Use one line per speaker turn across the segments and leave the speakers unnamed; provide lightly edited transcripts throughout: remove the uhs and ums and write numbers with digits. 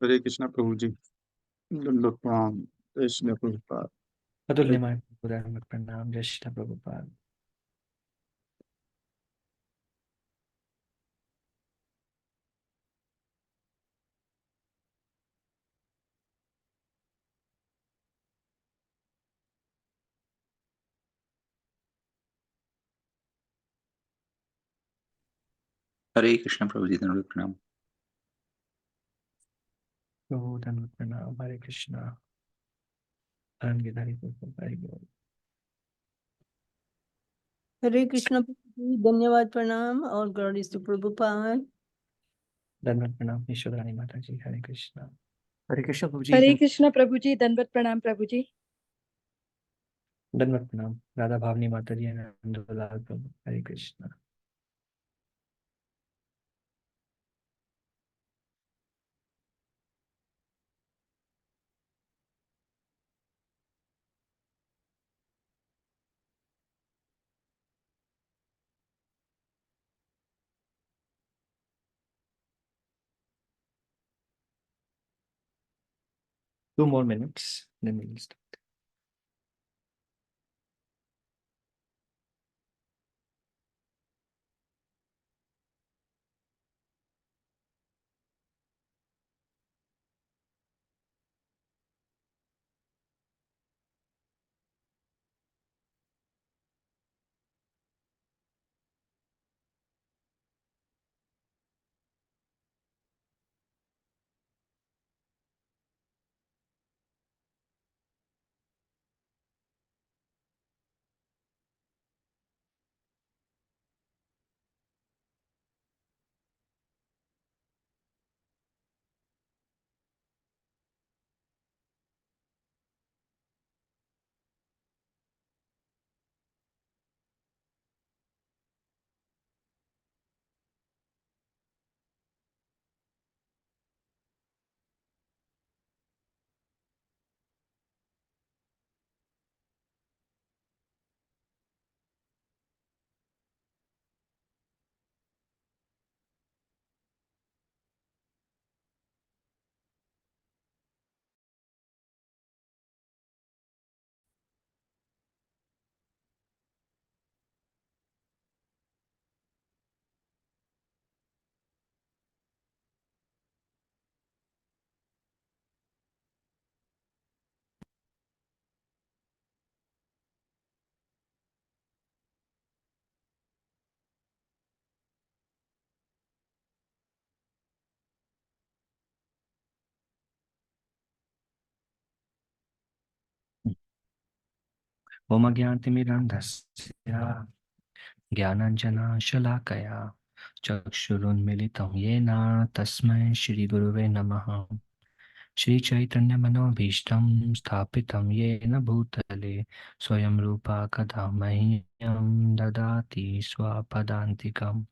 हरे कृष्णा प्रभु जी। दंडवत प्रणाम। जय श्री प्रभुपाद।
अतुल्यमय प्रभु प्रणाम। जय श्री प्रभुपाद।
हरे कृष्ण प्रभु जी दंडवत प्रणाम।
प्रभु दंडवत प्रणाम। हरे कृष्णा। अरंगधारी प्रभु हरि बोल।
हरे कृष्ण प्रभु जी, धन्यवाद प्रणाम और ग्लोरीज टू प्रभुपाद।
दंडवत प्रणाम ईश्वर रानी माता जी। हरे कृष्णा। हरे कृष्ण प्रभु जी।
हरे कृष्ण प्रभु जी, दंडवत प्रणाम प्रभु जी।
दंडवत प्रणाम राधा भावनी माता जी। नंदलाल प्रभु। हरे Krishna. Two more minutes, then we'll start. ओम ज्ञानतिमिरन्धस्य ज्ञानाञ्जनशलाकया चक्षुरुन्मिलितं येन तस्मै श्रीगुरुवे नमः। श्रीचैतन्यमनोभीष्टं स्थापितं येन भूतले स्वयं रूपा कदा मह्यं ददाति स्वपदान्तिकं।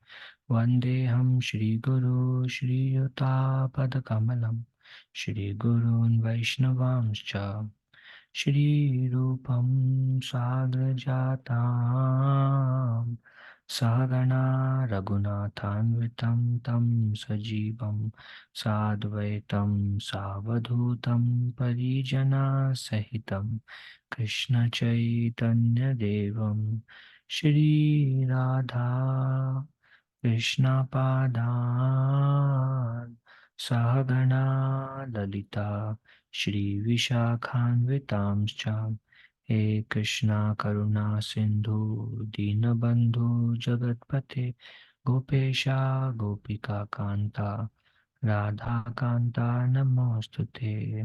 वन्देऽहं श्रीगुरो श्रीयुतापदकमलं श्रीगुरून् वैष्णवांश्च श्रीरूपं साग्रजातां सहगणा रघुनाथान्वितं तं सजीवं साद्वैतं सावधूतं परिजनसहितं कृष्णचैतन्यदेवं श्रीराधा कृष्णपादान् सहगणा ललिता श्रीविशाखान्वितांश्च। हे कृष्णा करुणा सिन्धु दीनबन्धु जगत्पते गोपेशा गोपिका कान्ता राधाकान्ता नमोऽस्तुते।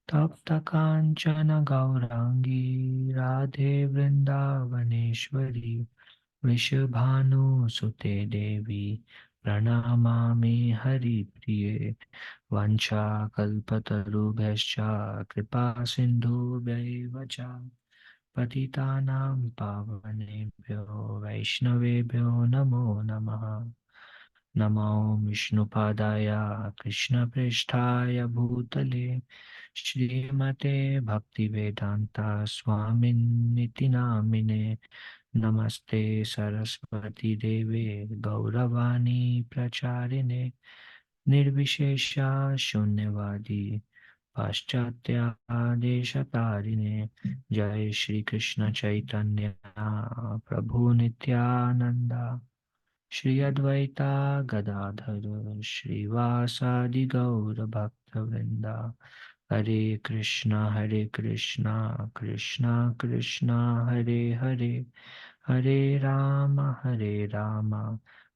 तप्त काञ्चन गौराङ्गी राधे वृन्दावनेश्वरी वृषभानुसुते देवी प्रणमामि हरिप्रिये। वंशाकल्पतरुभ्यश्च कृपा सिन्धुभ्यैव च पतितानां पावनेभ्यो वैष्णवेभ्यो नमो नमः। नमो विष्णुपादाय कृष्णप्रेष्ठाय भूतले श्रीमते भक्तिवेदान्ता स्वामिन्निति नामिने। नमस्ते सरस्वती देवे गौरवाणी प्रचारिणे Nirvishesha Shunyavadi Paschatya Deshatarine Jai Shri Krishna Chaitanya Prabhu Nityananda Shri Advaita Gadadhara Shri Vasadi Gaura Bhakta Hare Krishna, Krishna Krishna, Hare Hare, Hare Rama,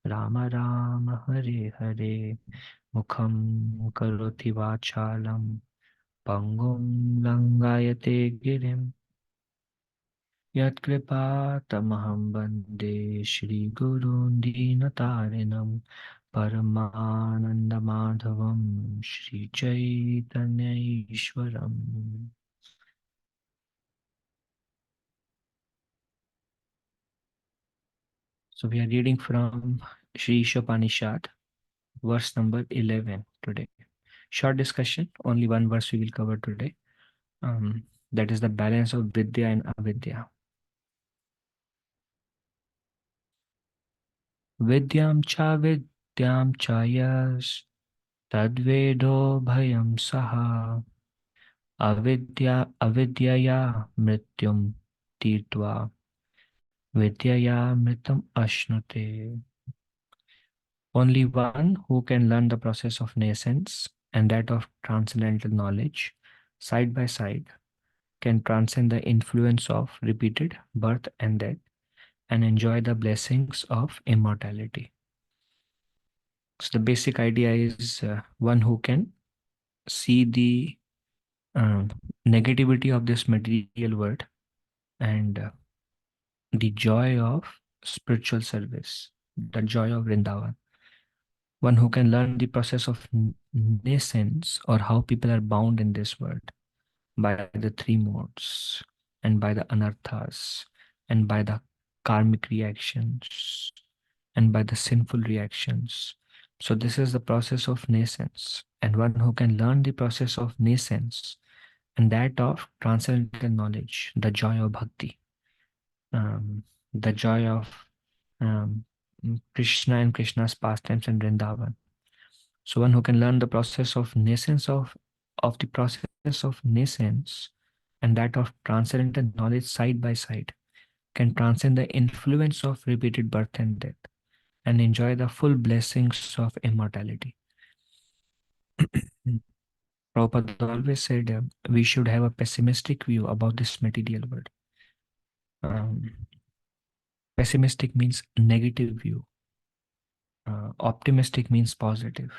Rama Rama, Hare Hare. Mukham karoti vachalam, Pangum langayate girim, Yat kripa tamaham bande, Shri Guru Dinatarinam, Paramananda Madhavam, Shri Chaitanya Ishwaram. So we are reading from Shri Isopanishad, verse number 11 today. Short discussion, only one verse we will cover today. That is the balance of Vidya and Avidya. Vidyam cha yas tadvedo bhayam saha avidyaya mrityum tirtva vidyaya mritam ashnute. Only one who can learn the process of nascence and that of transcendental knowledge side by side can transcend the influence of repeated birth and death and enjoy the blessings of immortality. So the basic idea is one who can see the negativity of this material world and the joy of spiritual service, the joy of Vrindavan. One who can learn the process of nascence or how people are bound in this world by the three modes and by the anarthas and by the karmic reactions and by the sinful reactions. So this is the process of nascence, and one who can learn the process of nascence and that of transcendental knowledge, the joy of bhakti, the joy of um, Krishna and Krishna's pastimes in Vrindavan. So one who can learn the process of nascence of the process of nascence and that of transcendental knowledge side by side can transcend the influence of repeated birth and death and enjoy the full blessings of immortality. Prabhupada always said we should have a pessimistic view about this material world. Pessimistic means negative view. Optimistic means positive.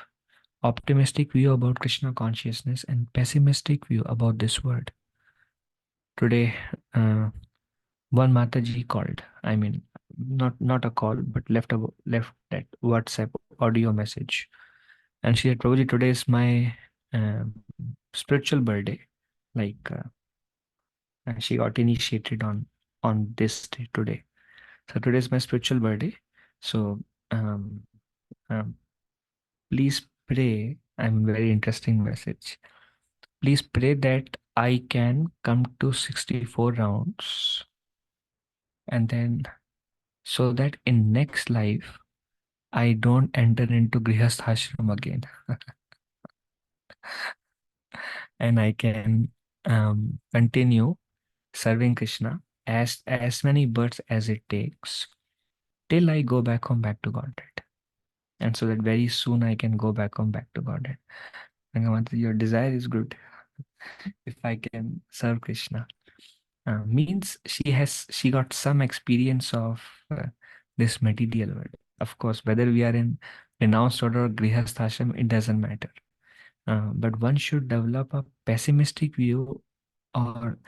Optimistic view about Krishna consciousness and pessimistic view about this world. Today, one Mataji called. I mean, not a call, but left that WhatsApp audio message, and she said, "Prabhuji, today is my spiritual birthday. Like, and she got initiated on this day today. So today is my spiritual birthday. So um, um, please pray. I'm very interesting message. Please pray that I can come to 64 rounds, and then so that in next life I don't enter into Grihastha ashram again, and I can continue serving Krishna as many births as it takes till I go back home back to Godhead, and so that very soon I can go back home back to Godhead." Rangamata, your desire is good. If I can serve Krishna, means she got some experience of this material world. Of course, whether we are in renounced order or grihasthashram, it doesn't matter. But one should develop a pessimistic view or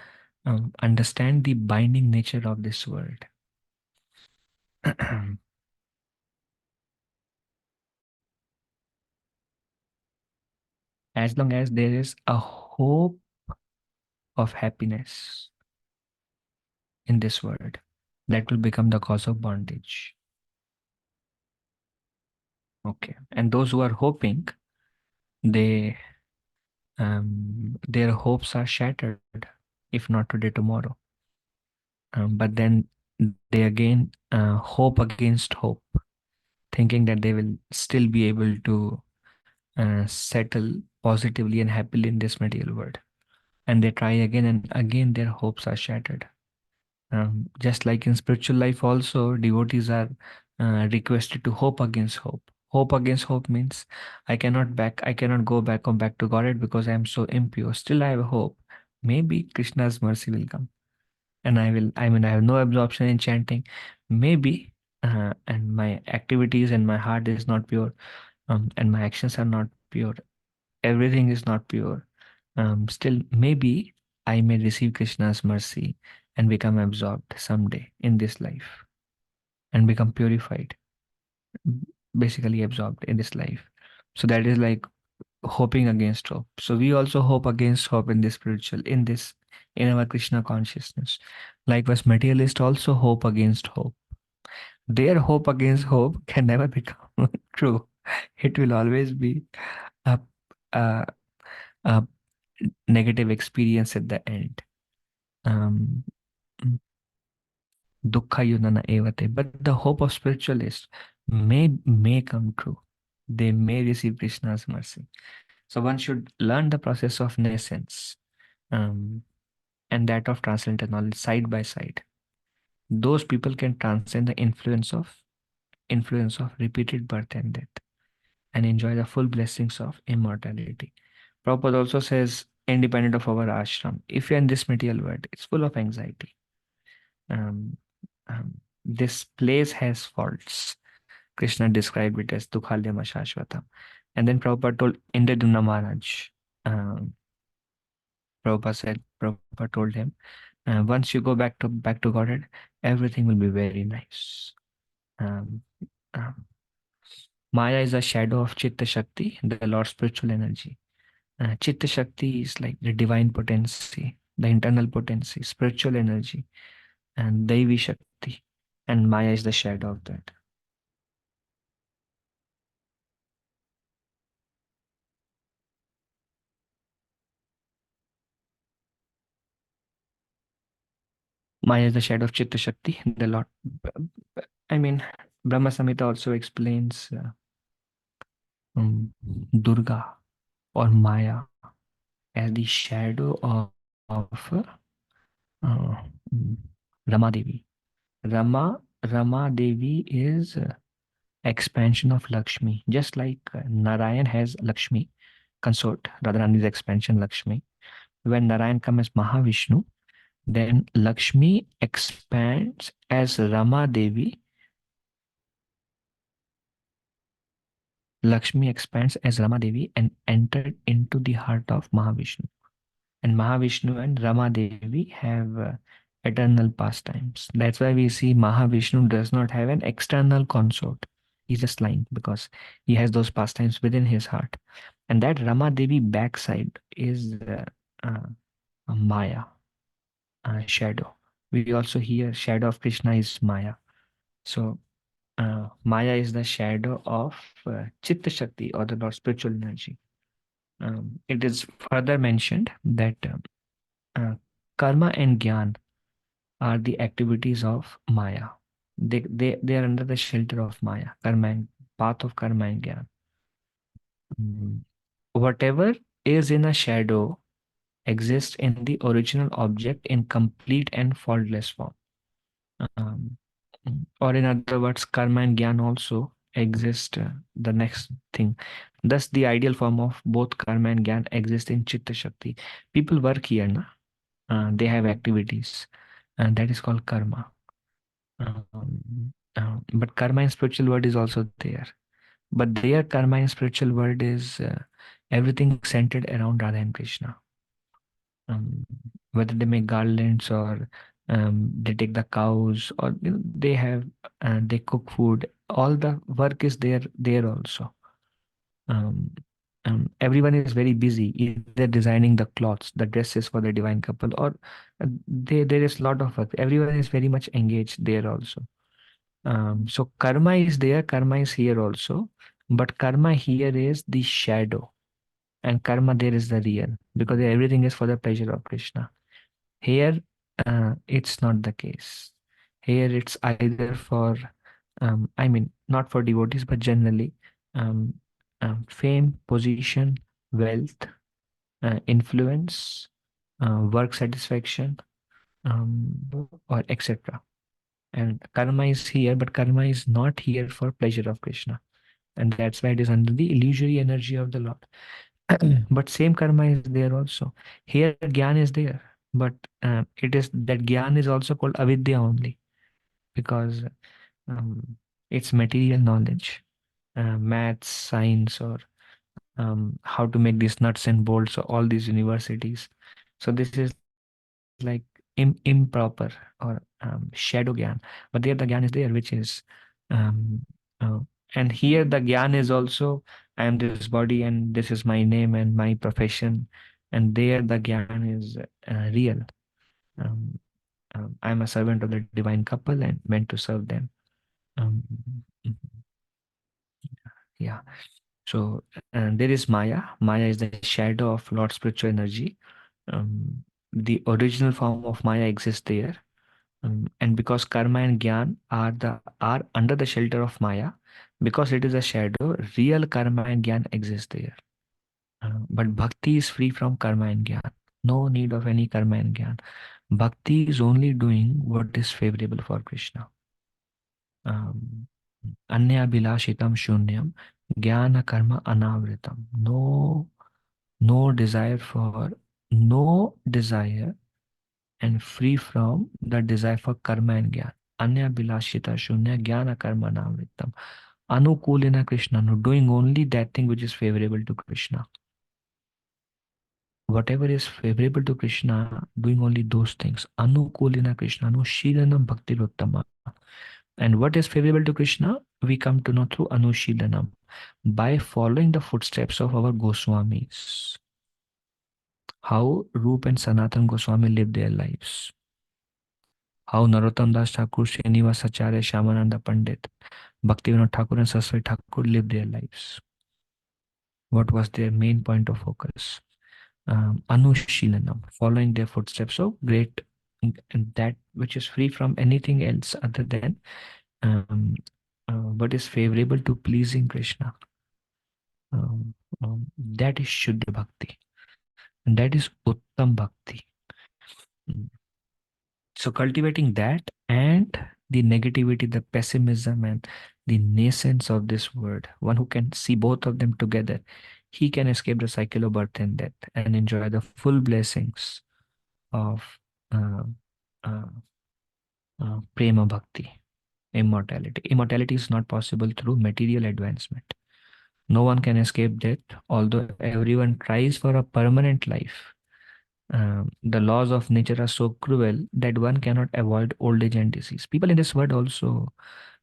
understand the binding nature of this world. As long as there is a hope of happiness in this world, that will become the cause of bondage. Okay, and those who are hoping, their hopes are shattered, if not today, tomorrow. But then they again hope against hope, thinking that they will still be able to settle positively and happily in this material world. And they try again and again, their hopes are shattered. Just like in spiritual life, also, devotees are requested to hope against hope. Hope against hope means I cannot go back to Godhead because I am so impure. Still, I have hope. Maybe Krishna's mercy will come, and I have no absorption in chanting. Maybe, and my activities and my heart is not pure, and my actions are not pure. Everything is not pure. Still, maybe I may receive Krishna's mercy and become absorbed someday in this life and become purified, basically absorbed in this life. So that is like hoping against hope. So we also hope against hope in this spiritual, in our Krishna consciousness. Likewise, materialists also hope against hope. Their hope against hope can never become true. It will always be a, a, a negative experience at the end. Um, Dukkha yunana evate. But the hope of spiritualists may come true. They may receive Krishna's mercy. So one should learn the process of nascence, um, and that of transcendental knowledge side by side. Those people can transcend the influence of repeated birth and death and enjoy the full blessings of immortality. Prabhupada also says, independent of our ashram, if you're in this material world, it's full of anxiety. Um, this place has faults. Krishna described it as Dukhalyam Ashashvatam. And then Prabhupada told Indradumna Maharaj, um, Prabhupada told him, once you go back to Godhead, everything will be very nice. Um, um, Maya is a shadow of Chitta Shakti, the Lord's spiritual energy. Chitta Shakti is like the divine potency, the internal potency, spiritual energy, and Devi Shakti. And Maya is the shadow of that. Maya is the shadow of Chitta Shakti, the Lord. I mean, Brahma Samhita also explains Durga or Maya as the shadow of Rama Devi. Rama Devi is expansion of Lakshmi, just like Narayan has Lakshmi, consort Radharani's expansion Lakshmi. When Narayan comes as Mahavishnu, then Lakshmi expands as Rama Devi. Lakshmi expands as Rama Devi and entered into the heart of Mahavishnu. And Mahavishnu and Rama Devi have eternal pastimes. That's why we see Mahavishnu does not have an external consort. He's just lying because he has those pastimes within his heart. And that Rama Devi backside is a Maya, shadow. We also hear shadow of Krishna is Maya. So Maya is the shadow of Chitta Shakti or the Lord spiritual energy. It is further mentioned that karma and gyan are the activities of Maya. They are under the shelter of Maya, karma and path of karma and gyan. Whatever is in a shadow exists in the original object in complete and faultless form. Um, or in other words, karma and gyan also exist, the next thing. Thus, the ideal form of both karma and gyan exist in Chitta Shakti. People work here, na? They have activities, and that is called karma. But karma in spiritual world is also there. But their karma in spiritual world is everything centered around Radha and Krishna. Um, Whether they make garlands or they take the cows or they have they cook food, all the work is there also. um, Everyone is very busy either designing the cloths, the dresses for the divine couple, or there is a lot of work. Everyone is very much engaged there also. So karma is there, karma is here also, but karma here is the shadow and karma there is the real, because everything is for the pleasure of Krishna. Here, it's not the case. Here, it's either for, not for devotees, but generally, um, fame, position, wealth, influence, work satisfaction, or etc. And karma is here, but karma is not here for pleasure of Krishna. And that's why it is under the illusory energy of the Lord. But same karma is there also. Here, Gyan is there, but it is that Gyan is also called avidya only because it's material knowledge, maths, science, or how to make these nuts and bolts, or all these universities. So this is like improper or shadow gyan. But there the gyan is there, which is um, uh, and here the gyan is also I am this body and this is my name and my profession, and there the gyan is real. Um, I am a servant of the divine couple and meant to serve them. Um, yeah. So there is Maya. Maya is the shadow of Lord's spiritual energy. The original form of Maya exists there. And because karma and gyan are under the shelter of Maya, because it is a shadow, real karma and gyan exist there. But bhakti is free from karma and gyan. No need of any karma and gyan. Bhakti is only doing what is favorable for Krishna. Anyabhilashitam shunyam jnana karma anavritam. No desire and free from the desire for karma and gyan. Anyabhilashita shunya jnana karma anavritam. Anukulina Krishna, no, doing only that thing which is favorable to Krishna. Whatever is favorable to Krishna, doing only those things. Anukulina Krishna, no shilanam bhakti uttama. And what is favorable to Krishna, we come to know through Anushilanam, by following the footsteps of our Goswamis. How Rup and Sanatan Goswami lived their lives. How Narottam Das Thakur, Srinivas Acharya, Shyamananda Pandit, Bhaktivinoda Thakur and Saraswati Thakur lived their lives. What was their main point of focus? Anushilanam, following their footsteps of great, that which is free from anything else other than what is favorable to pleasing Krishna. That is Shuddha Bhakti. And that is Uttam Bhakti. So cultivating that and the negativity, the pessimism and the nascence of this world, one who can see both of them together, he can escape the cycle of birth and death and enjoy the full blessings of uh, uh, Prema Bhakti, immortality. Immortality is not possible through material advancement. No one can escape death, although everyone tries for a permanent life. The laws of nature are so cruel that one cannot avoid old age and disease. People in this world also,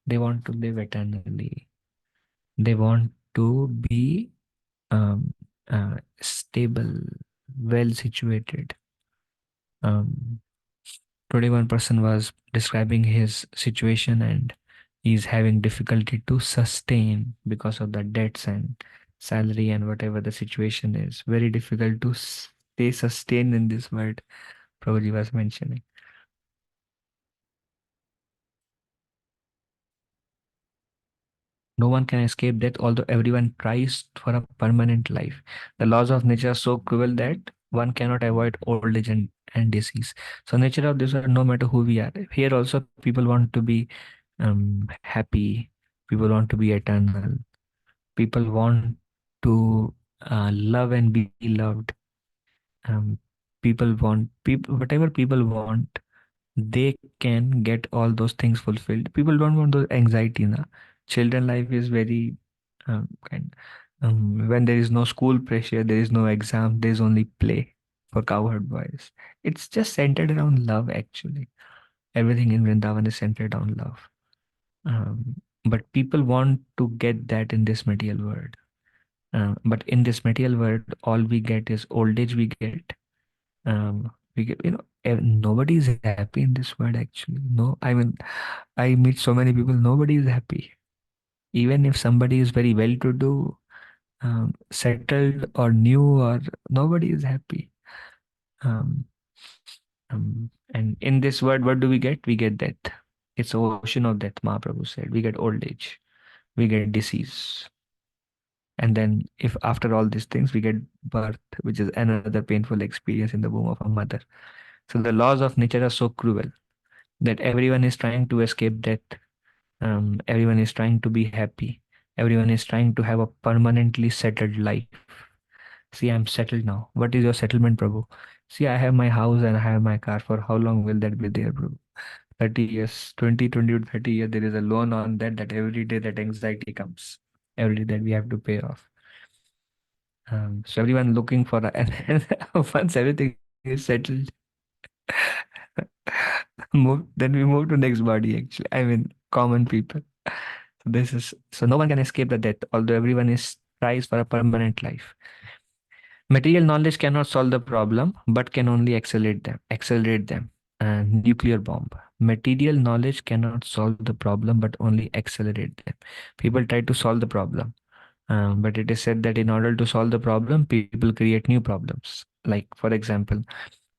they want to live eternally. They want to be stable, well situated. Today, one person was describing his situation and he's having difficulty to sustain because of the debts and salary and whatever the situation is. Very difficult to stay sustained in this world, Prabhuji was mentioning. No one can escape death, although everyone tries for a permanent life. The laws of nature are so cruel that one cannot avoid old age and disease. So nature of this world, no matter who we are. Here also people want to be happy. People want to be eternal. People want to love and be loved. People want people whatever people want, they can get all those things fulfilled. People don't want those anxiety. Na? Children life is very kind. When there is no school pressure, there is no exam, there is only play for cowherd boys. It's just centered around love actually. Everything in Vrindavan is centered on love. But people want to get that in this material world. But in this material world, all we get is old age. We get, nobody is happy in this world actually. No, I mean, I meet so many people, nobody is happy. Even if somebody is very well to do, settled or new, or nobody is happy. Um, and in this world, what do we get? We get death. It's an ocean of death, Mahaprabhu said. We get old age, we get disease. And then if after all these things we get birth, which is another painful experience in the womb of a mother. So the laws of nature are so cruel that everyone is trying to escape death. Everyone is trying to be happy. Everyone is trying to have a permanently settled life. See, I'm settled now. What is your settlement, Prabhu? See, I have my house and I have my car. For how long will that be there, Prabhu? 30 years, 20 to 30 years, there is a loan on that every day that anxiety comes. Every day that we have to pay off. So everyone looking for and once everything is settled, then we move to next body actually. I mean, common people. So no one can escape the death, although everyone is tries for a permanent life. Material knowledge cannot solve the problem, but can only accelerate them. Accelerate them. Nuclear bomb. Material knowledge cannot solve the problem, but only accelerate them. People try to solve the problem, but it is said that in order to solve the problem, people create new problems. Like, for example,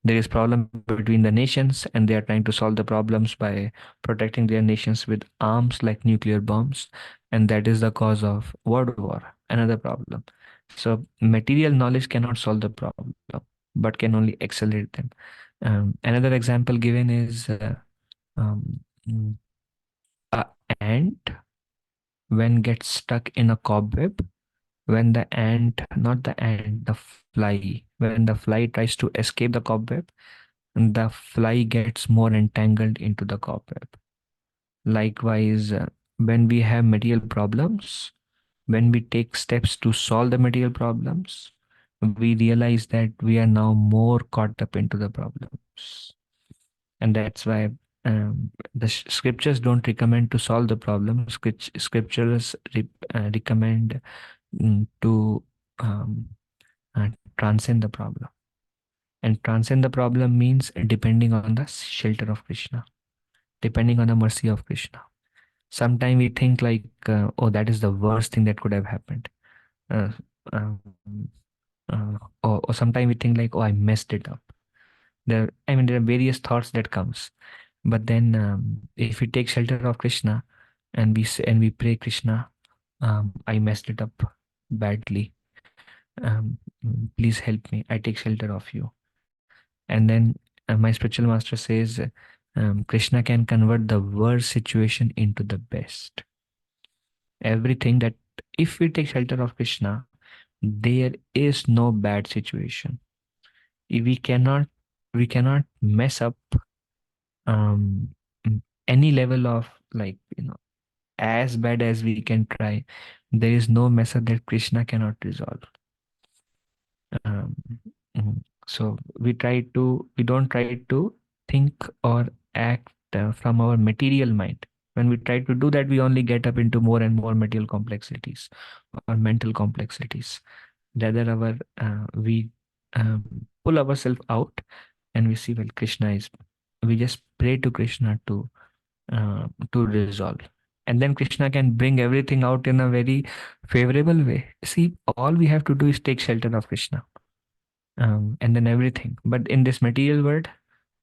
there is problem between the nations, and they are trying to solve the problems by protecting their nations with arms like nuclear bombs, and that is the cause of world war. Another problem. So material knowledge cannot solve the problem, but can only accelerate them. Another example given is um, mm, a ant when gets stuck in a cobweb. When the ant, not the ant, the fly, when the fly tries to escape the cobweb, the fly gets more entangled into the cobweb. Likewise, when we have material problems, when we take steps to solve the material problems, we realize that we are now more caught up into the problems. And that's why the scriptures don't recommend to solve the problem. Scriptures recommend to um, transcend the problem. And transcend the problem means depending on the shelter of Krishna, depending on the mercy of Krishna. Sometimes we think like, oh, that is the worst thing that could have happened. Uh, um, or sometimes we think like, oh, I messed it up. There are various thoughts that comes. But then if we take shelter of Krishna and we say, and we pray, Krishna, I messed it up badly. Please help me. I take shelter of you. And then my spiritual master says, Krishna can convert the worst situation into the best. Everything that, if we take shelter of Krishna, there is no bad situation. We cannot, we cannot mess up um, any level of, like, as bad as we can try. There is no mess up that Krishna cannot resolve. Um, so we don't try to think or act from our material mind. When we try to do that, we only get up into more and more material complexities or mental complexities. Rather, we pull ourselves out and we see, well, we just pray to Krishna to resolve. And then Krishna can bring everything out in a very favorable way. See, all we have to do is take shelter of Krishna, and then everything. But in this material world,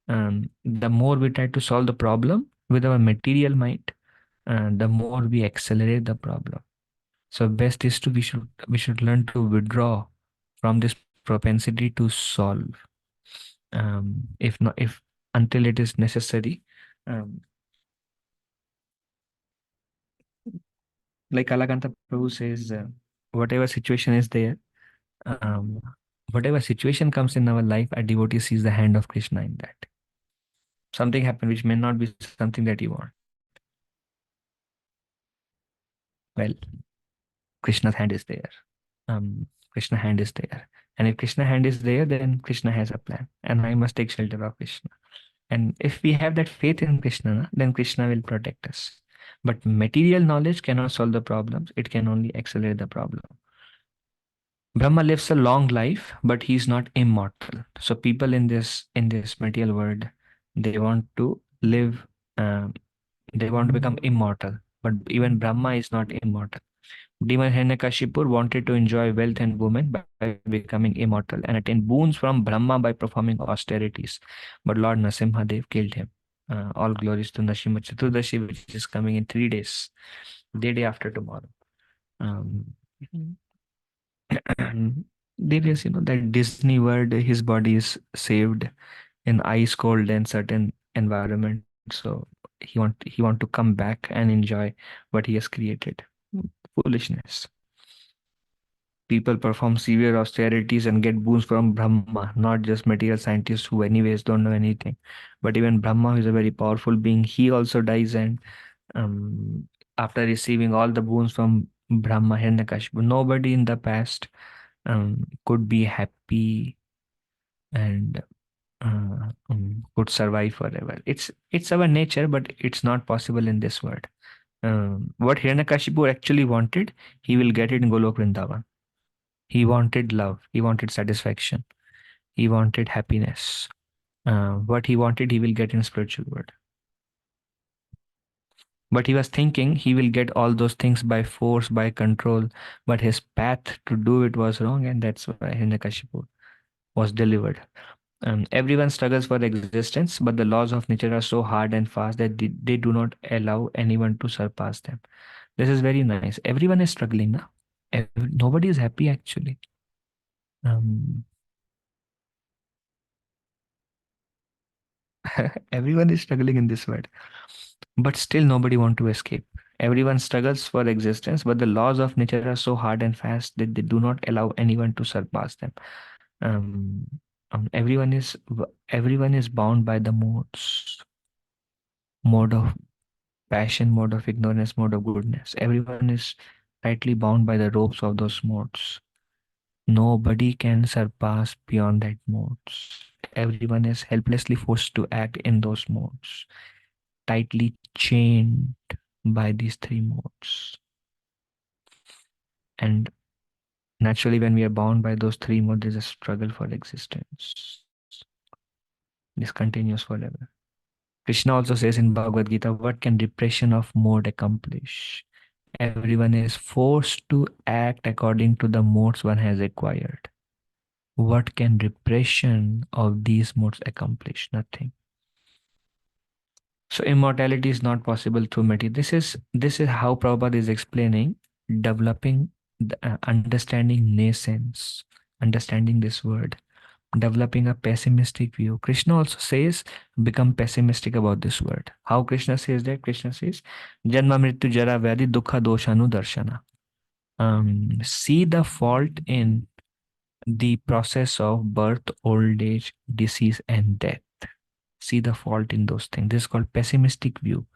the more we try to solve the problem with our material mind, the more we accelerate the problem. So best is to we should learn to withdraw from this propensity to solve. If not, if until it is necessary. Um, like Alakanta Prabhu says, whatever situation is there, um, whatever situation comes in our life, a devotee sees the hand of Krishna in that. Something happened which may not be something that you want. Well, Krishna's hand is there. Krishna hand is there. And if Krishna hand is there, then Krishna has a plan. And I must take shelter of Krishna. And if we have that faith in Krishna, then Krishna will protect us. But material knowledge cannot solve the problems. It can only accelerate the problem. Brahma lives a long life, but he's not immortal. So people in this material world, they want to live, um, they want to become immortal. But even Brahma is not immortal. Demon Hiranyakashipu wanted to enjoy wealth and women by becoming immortal and attain boons from Brahma by performing austerities. But Lord Narasimhadev killed him. All glories to Nrsimha Chaturdashi, which is coming in 3 days, the day after tomorrow. Um, there is, that Disney world, his body is saved in ice cold and certain environment. So he want to come back and enjoy what he has created. Foolishness. People perform severe austerities and get boons from Brahma, not just material scientists who anyways don't know anything. But even Brahma, who is a very powerful being, he also dies, and after receiving all the boons from Brahma, Hiranyakashipu, nobody in the past could be happy and could survive forever. It's our nature, but it's not possible in this world. What Hiranyakashipu actually wanted, he will get it in Golok Vrindavan. He wanted love. He wanted satisfaction. He wanted happiness. What he wanted, he will get in spiritual world. But he was thinking he will get all those things by force, by control. But his path to do it was wrong, and that's why Hiranyakashipu was delivered. Everyone struggles for existence, but the laws of nature are so hard and fast that they do not allow anyone to surpass them. This is very nice. Everyone is struggling now. Nobody is happy actually. Um, everyone is struggling in this world, but still nobody want to escape. Everyone struggles for existence, but the laws of nature are so hard and fast that they do not allow anyone to surpass them. Um, everyone is bound by the mode of passion, mode of ignorance, mode of goodness. Everyone is tightly bound by the ropes of those modes. Nobody can surpass beyond that modes. Everyone is helplessly forced to act in those modes, tightly chained by these three modes. And naturally, when we are bound by those three modes, there's a struggle for existence. This continues forever. Krishna also says in Bhagavad Gita, what can repression of mode accomplish? Everyone is forced to act according to the modes one has acquired. What can repression of these modes accomplish? Nothing. So immortality is not possible through material. This is how Prabhupada is explaining developing, understanding nascence, understanding this word, developing a pessimistic view. Krishna also says, become pessimistic about this word. How Krishna says that? Krishna says, Janma Mrityu Jara Vyadi Dukha Doshanu Darshana. See the fault in the process of birth, old age, disease, and death. See the fault in those things. This is called pessimistic view.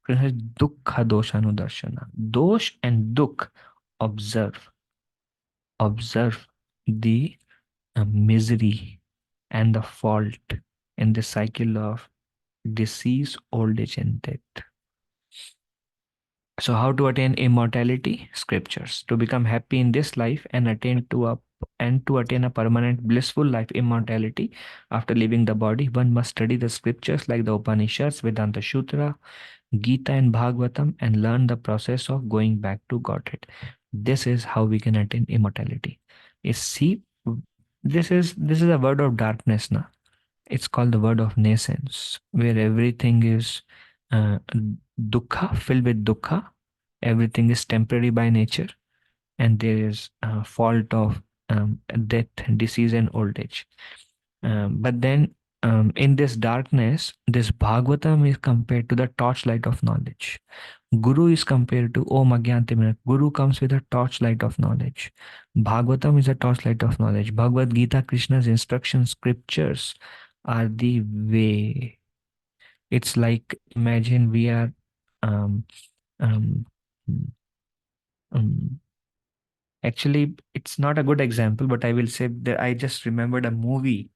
Krishna says, Dukkha Doshanu Darshana. Dosh and Dukh, observe. Observe the misery and the fault in the cycle of disease, old age, and death. So, how to attain immortality? Scriptures. To become happy in this life and to attain a permanent blissful life, immortality, after leaving the body, one must study the scriptures like the Upanishads, Vedanta Sutra, Gita, and Bhagavatam, and learn the process of going back to Godhead. This is how we can attain immortality. See, this is a word of darkness now. It's called the word of nascence, where everything is dukkha, filled with dukkha. Everything is temporary by nature, and there is a fault of death, disease, and old age. But then, in this darkness, this Bhagavatam is compared to the torchlight of knowledge. Guru is compared to Om Agyantiminat. Guru comes with a torchlight of knowledge. Bhagavatam is a torchlight of knowledge. Bhagavad Gita, Krishna's instructions, scriptures are the way. It's like, imagine we are um, um, um, actually, it's not a good example, but I will say that I just remembered a movie.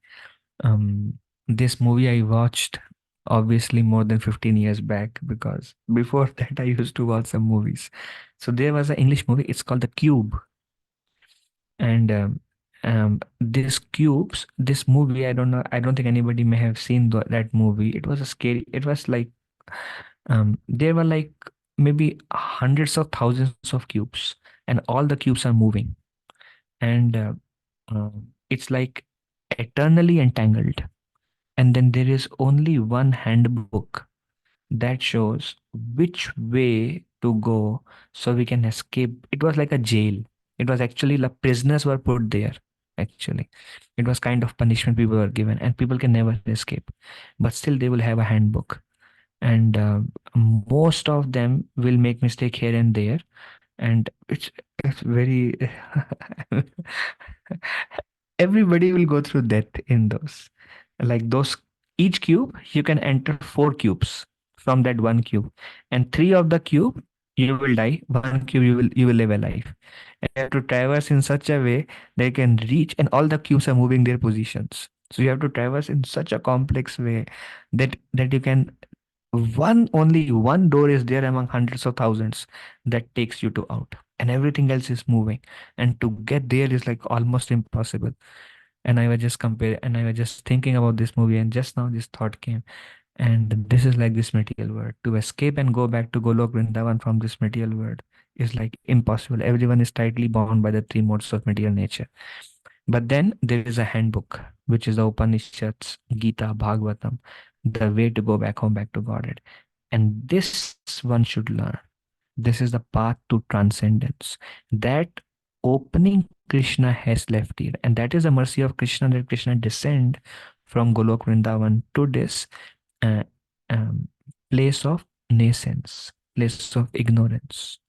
This movie I watched obviously more than 15 years back, because before that I used to watch some movies. So there was an English movie, it's called The Cube. And this movie, I don't know, I don't think anybody may have seen that movie. It was a scary, it was like, there were like maybe hundreds of thousands of cubes, and all the cubes are moving. And it's like eternally entangled. And then there is only one handbook that shows which way to go so we can escape. It was like a jail. It was actually the prisoners were put there. Actually, it was kind of punishment people were given, and people can never escape. But still, they will have a handbook, and most of them will make mistake here and there, and it's very everybody will go through that in those, like those, each cube you can enter 4 cubes from that one cube, and 3 of the cube you will die, one cube you will live alive, and you have to traverse in such a way they can reach, and all the cubes are moving their positions, so you have to traverse in such a complex way that you can, only one door is there among hundreds of thousands that takes you to out, and everything else is moving, and to get there is like almost impossible. And I was just thinking about this movie, and just now this thought came, and this is like this material world. To escape and go back to Golok Vrindavan from this material world is like impossible. Everyone is tightly bound by the 3 modes of material nature. But then there is a handbook, which is the Upanishads, Gita, Bhagavatam, the way to go back home, back to Godhead. And this one should learn. This is the path to transcendence. That opening Krishna has left here. And that is the mercy of Krishna, that Krishna descend from Golok Vrindavan to this uh, um, place of nascence, place of ignorance,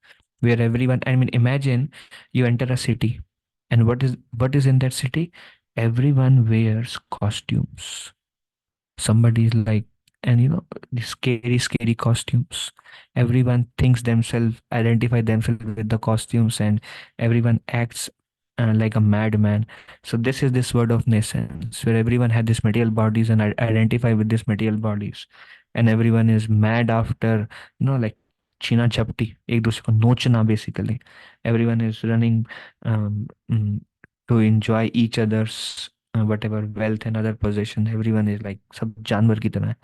where everyone, I mean, imagine you enter a city, and what is in that city? Everyone wears costumes. Somebody is like, and these scary costumes. Everyone thinks themselves, identify themselves with the costumes, and everyone acts like a madman. So this word of nascence, where everyone had these material bodies and identify with these material bodies, and everyone is mad after, like china chapti, ek dusre ko nochna, basically. Everyone is running um, mm, to enjoy each other's whatever wealth and other possession. Everyone is like sab janwar ki tarah hai.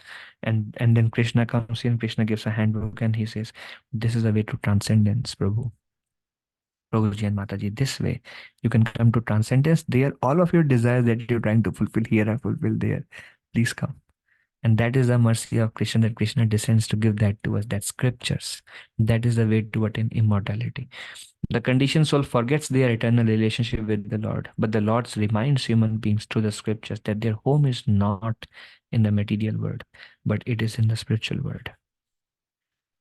And then Krishna comes in, Krishna gives a handbook, and he says, this is the way to transcendence, Prabhuji and Mataji. This way you can come to transcendence. There, all of your desires that you're trying to fulfill here are fulfilled there. Please come. And that is the mercy of Krishna, that Krishna descends to give that to us. That's scriptures. That is the way to attain immortality. The conditioned soul forgets their eternal relationship with the Lord, but the Lord reminds human beings through the scriptures that their home is not in the material world, but it is in the spiritual world.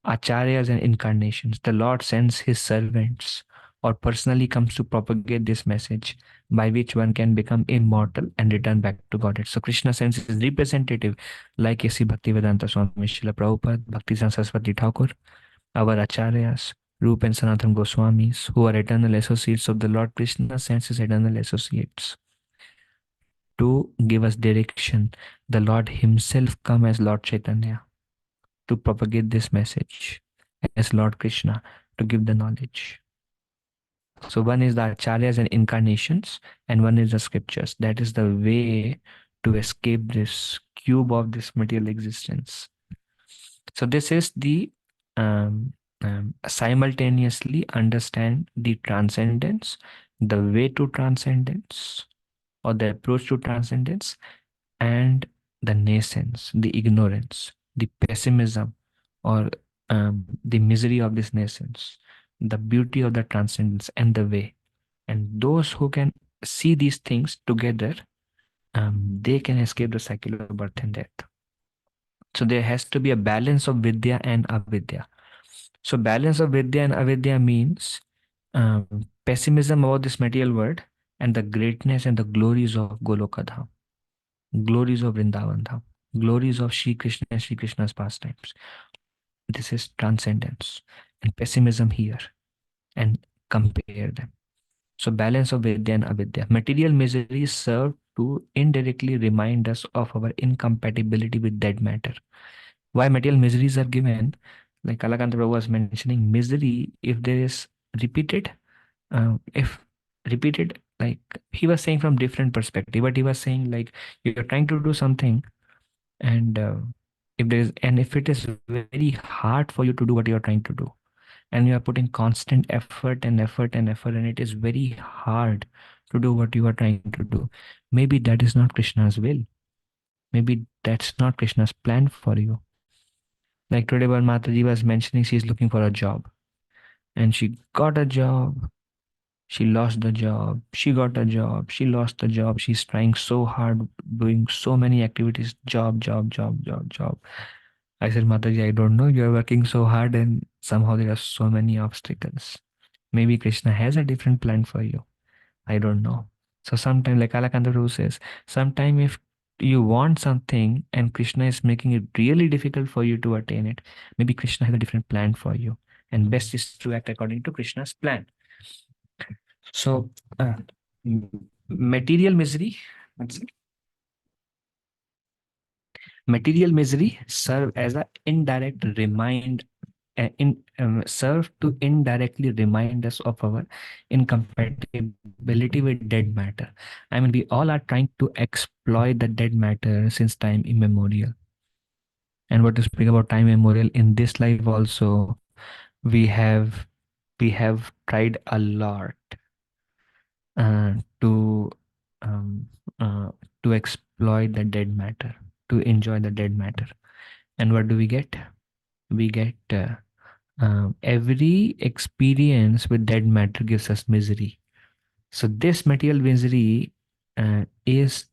Acharyas and incarnations, the Lord sends his servants or personally comes to propagate this message by which one can become immortal and return back to Godhead. So Krishna sends his representative like A.C. Bhaktivedanta Swami Srila Prabhupada, Bhakti Saraswati Thakur, our Acharyas, Rup and Sanatana Goswamis, who are eternal associates of the Lord. Krishna sends his eternal associates to give us direction. The Lord himself come as Lord Chaitanya to propagate this message, as Lord Krishna to give the knowledge. So one is the acharyas and incarnations, and one is the scriptures. That is the way to escape this cube of this material existence. So this is the simultaneously understand the transcendence, the way to transcendence, or the approach to transcendence, and the nascence, the ignorance, the pessimism, or the misery of this nascence, the beauty of the transcendence, and the way. And those who can see these things together, they can escape the cycle of birth and death. So there has to be a balance of vidya and avidya. So balance of vidya and avidya means pessimism about this material world and the greatness and the glories of Golokadham, glories of Vrindavan Dham, glories of Shri Krishna and Shri Krishna's pastimes. This is transcendence, and pessimism here, and compare them. So balance of vidya and avidya. Material miseries serve to indirectly remind us of our incompatibility with dead matter. Why material miseries are given? Like Kalakanta Prabhu was mentioning, misery, if there is repeated, if repeated, like he was saying from different perspective, but he was saying like you're trying to do something, and if it is very hard for you to do what you're trying to do, and you are putting constant effort and effort and effort, and it is very hard to do what you are trying to do, maybe that is not Krishna's will. Maybe that's not Krishna's plan for you. Like today when Mataji was mentioning, she's looking for a job, and she got a job, She lost the job, she got a job, she lost the job, she's trying so hard, doing so many activities, job. I said, Mataji, I don't know, you're working so hard and somehow there are so many obstacles. Maybe Krishna has a different plan for you. I don't know. So sometimes, like Alakanda Prabhu says, sometimes if you want something and Krishna is making it really difficult for you to attain it, maybe Krishna has a different plan for you. And best is to act according to Krishna's plan. So, material misery, what's it? Material misery serve as an indirect serve to indirectly remind us of our incompatibility with dead matter. I mean, we all are trying to exploit the dead matter since time immemorial. And what to speak about time immemorial, in this life also, we have tried a lot uh, to um, uh, to exploit the dead matter, to enjoy the dead matter. And what do we get? We get every experience with dead matter gives us misery. So this material misery is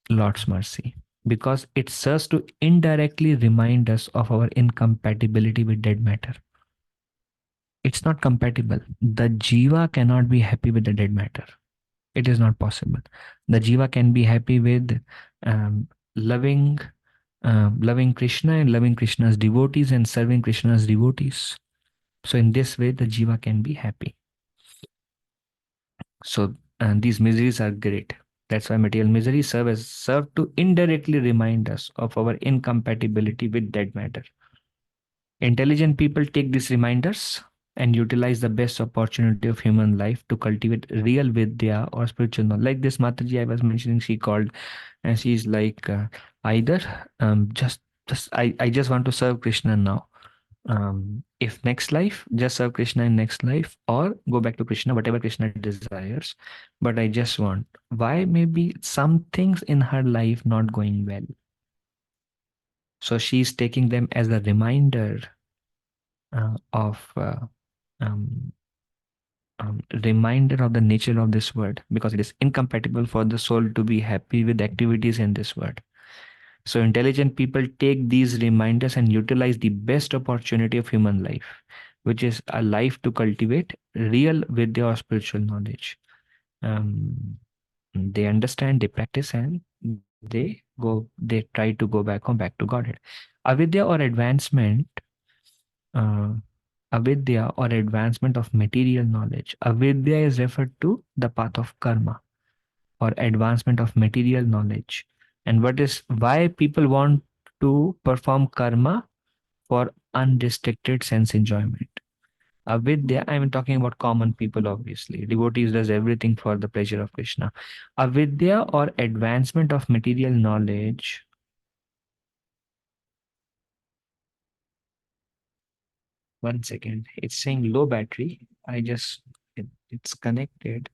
Lord's mercy because it serves to indirectly remind us of our incompatibility with dead matter. It's not compatible. The jiva cannot be happy with the dead matter. It is not possible. The jiva can be happy with um, loving loving Krishna and loving Krishna's devotees and serving Krishna's devotees. So in this way, the jiva can be happy. So these miseries are great. That's why material miseries serve to indirectly remind us of our incompatibility with dead matter. Intelligent people take these reminders and utilize the best opportunity of human life to cultivate real vidya or spiritual knowledge. Like this Mataji I was mentioning, she called and she's like, either I just want to serve Krishna now. If next life, just serve Krishna in next life or go back to Krishna, whatever Krishna desires. But I just want, why maybe some things in her life not going well. So she's taking them as a reminder of reminder of the nature of this world, because it is incompatible for the soul to be happy with activities in this world. So intelligent people take these reminders and utilize the best opportunity of human life, which is a life to cultivate real vidya or spiritual knowledge. They understand, they practice, and they try to go back home, back to Godhead. Avidya or advancement uh, Avidya or advancement of material knowledge. Avidya is referred to the path of karma or advancement of material knowledge. And why people want to perform karma? For unrestricted sense enjoyment. Avidya, I'm talking about common people, obviously. Devotees does everything for the pleasure of Krishna. Avidya or advancement of material knowledge. One second. It's saying low battery. It's connected.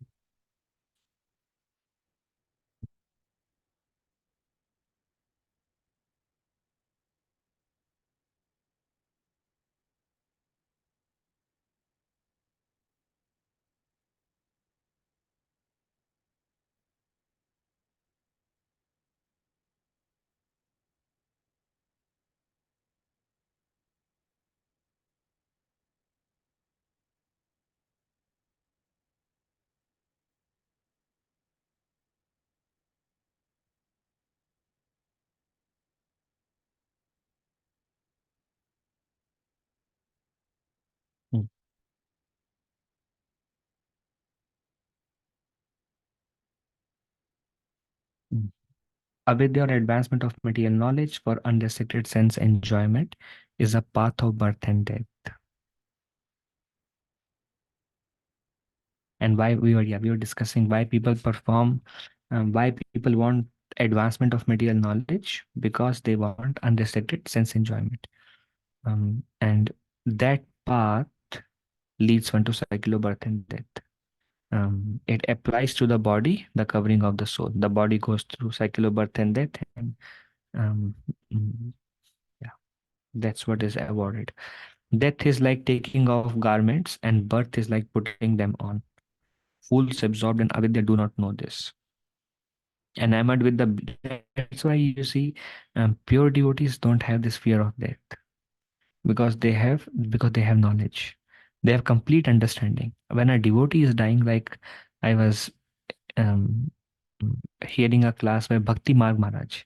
Hmm. Hmm. Avidya or advancement of material knowledge for unrestricted sense enjoyment is a path of birth and death. And we were discussing why people perform, why people want advancement of material knowledge, because they want unrestricted sense enjoyment. And that path leads one to cycle of birth and death. It applies to the body, the covering of the soul. The body goes through cycle of birth and death, and um, mm, yeah, that's what is avoided. Death is like taking off garments, and birth is like putting them on. Fools absorbed in avidya do not know this. Enamored with the, that's why you see, pure devotees don't have this fear of death, because they have knowledge. They have complete understanding. When a devotee is dying, like I was um, hearing a class by Bhakti Marg Maharaj,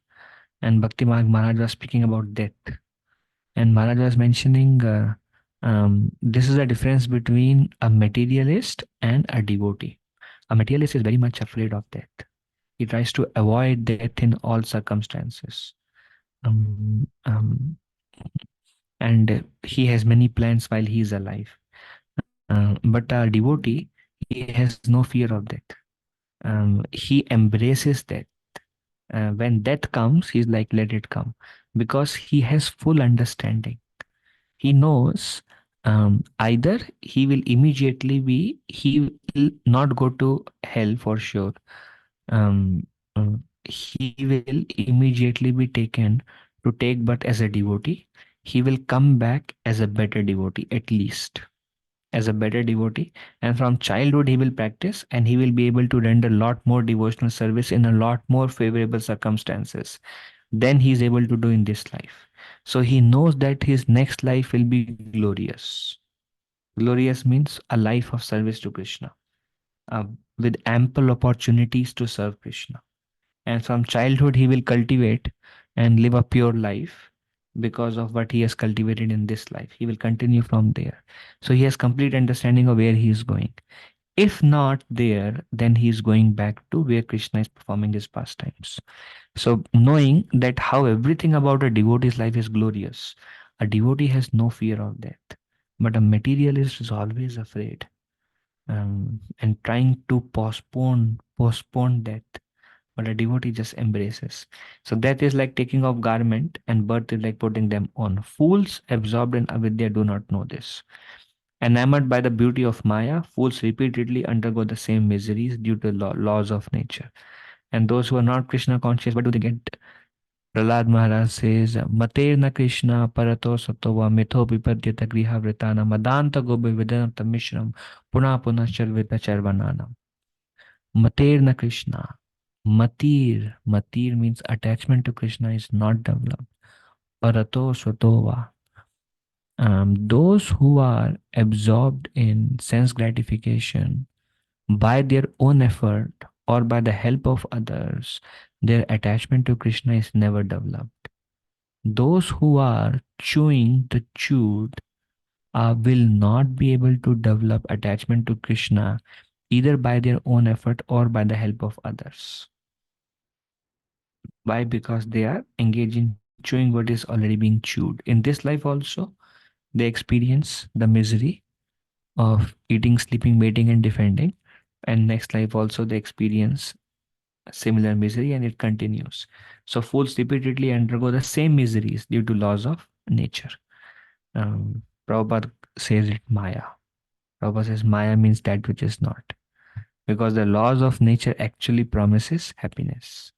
and Bhakti Marg Maharaj was speaking about death, and Maharaj was mentioning this is a difference between a materialist and a devotee. A materialist is very much afraid of death. He tries to avoid death in all circumstances. Um, um, and he has many plans while he is alive. But a devotee, he has no fear of death. He embraces death. When death comes, he's like, let it come, because he has full understanding. He knows either he will not go to hell for sure. Um, he will immediately be taken to take but as a devotee. He will come back as a better devotee, at least as a better devotee. And from childhood, he will practice, and he will be able to render a lot more devotional service in a lot more favorable circumstances than he is able to do in this life. So he knows that his next life will be glorious. Glorious means a life of service to Krishna, uh, with ample opportunities to serve Krishna. And from childhood, he will cultivate and live a pure life because of what he has cultivated in this life. He will continue from there. So he has complete understanding of where he is going. If not there, then he is going back to where Krishna is performing his pastimes. So knowing that how everything about a devotee's life is glorious, a devotee has no fear of death. But a materialist is always afraid, and trying to postpone death, but a devotee just embraces. So death is like taking off garment, and birth is like putting them on. Fools absorbed in avidya do not know this. Enamored by the beauty of Maya, fools repeatedly undergo the same miseries due to laws of nature. And those who are not Krishna conscious, what do they get? Prahlad Maharaj says, Materna Krishna parato satova mitho vipadyata griha vritana madanta gobe vidanata mishram puna puna charvita charvananam. Materna Krishna. Matir means attachment to Krishna is not developed. Parato Svatova. Those who are absorbed in sense gratification by their own effort or by the help of others, their attachment to Krishna is never developed. Those who are chewing the chewed will not be able to develop attachment to Krishna either by their own effort or by the help of others. Why? Because they are engaged in chewing what is already being chewed. In this life also, they experience the misery of eating, sleeping, mating, and defending. And next life also, they experience similar misery, and it continues. So fools repeatedly undergo the same miseries due to laws of nature. Prabhupada says it Maya. Prabhupada says Maya means that which is not. Because the laws of nature actually promises happiness.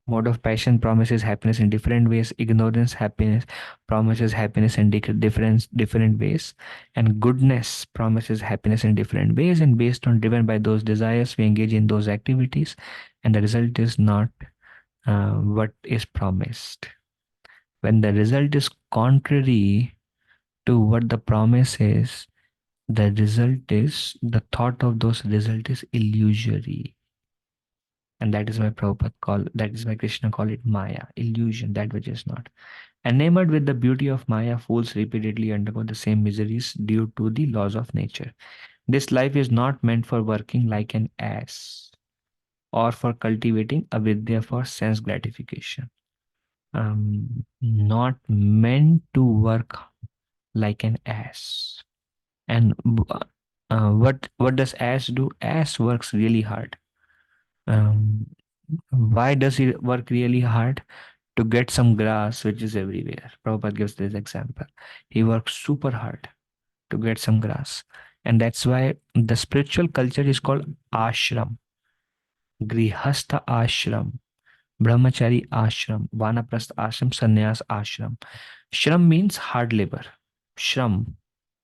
Mode of passion promises happiness in different ways. Ignorance happiness promises happiness in different ways. And goodness promises happiness in different ways. And based on driven by those desires, we engage in those activities. And the result is not what is promised. When the result is contrary to what the promise is, the result is, the thought of those result is illusory. And that is why Krishna call it Maya, illusion, that which is not. Enamored with the beauty of Maya, fools repeatedly undergo the same miseries due to the laws of nature. This life is not meant for working like an ass or for cultivating avidya for sense gratification. Not meant to work like an ass. And what does ass do? Ass works really hard. Why does he work really hard? To get some grass which is everywhere. Prabhupada gives this example. He works super hard to get some grass. And that's why the spiritual culture is called ashram. Grihastha ashram, brahmachari ashram, vanaprastha ashram, sannyas ashram. Shram means hard labor. shram.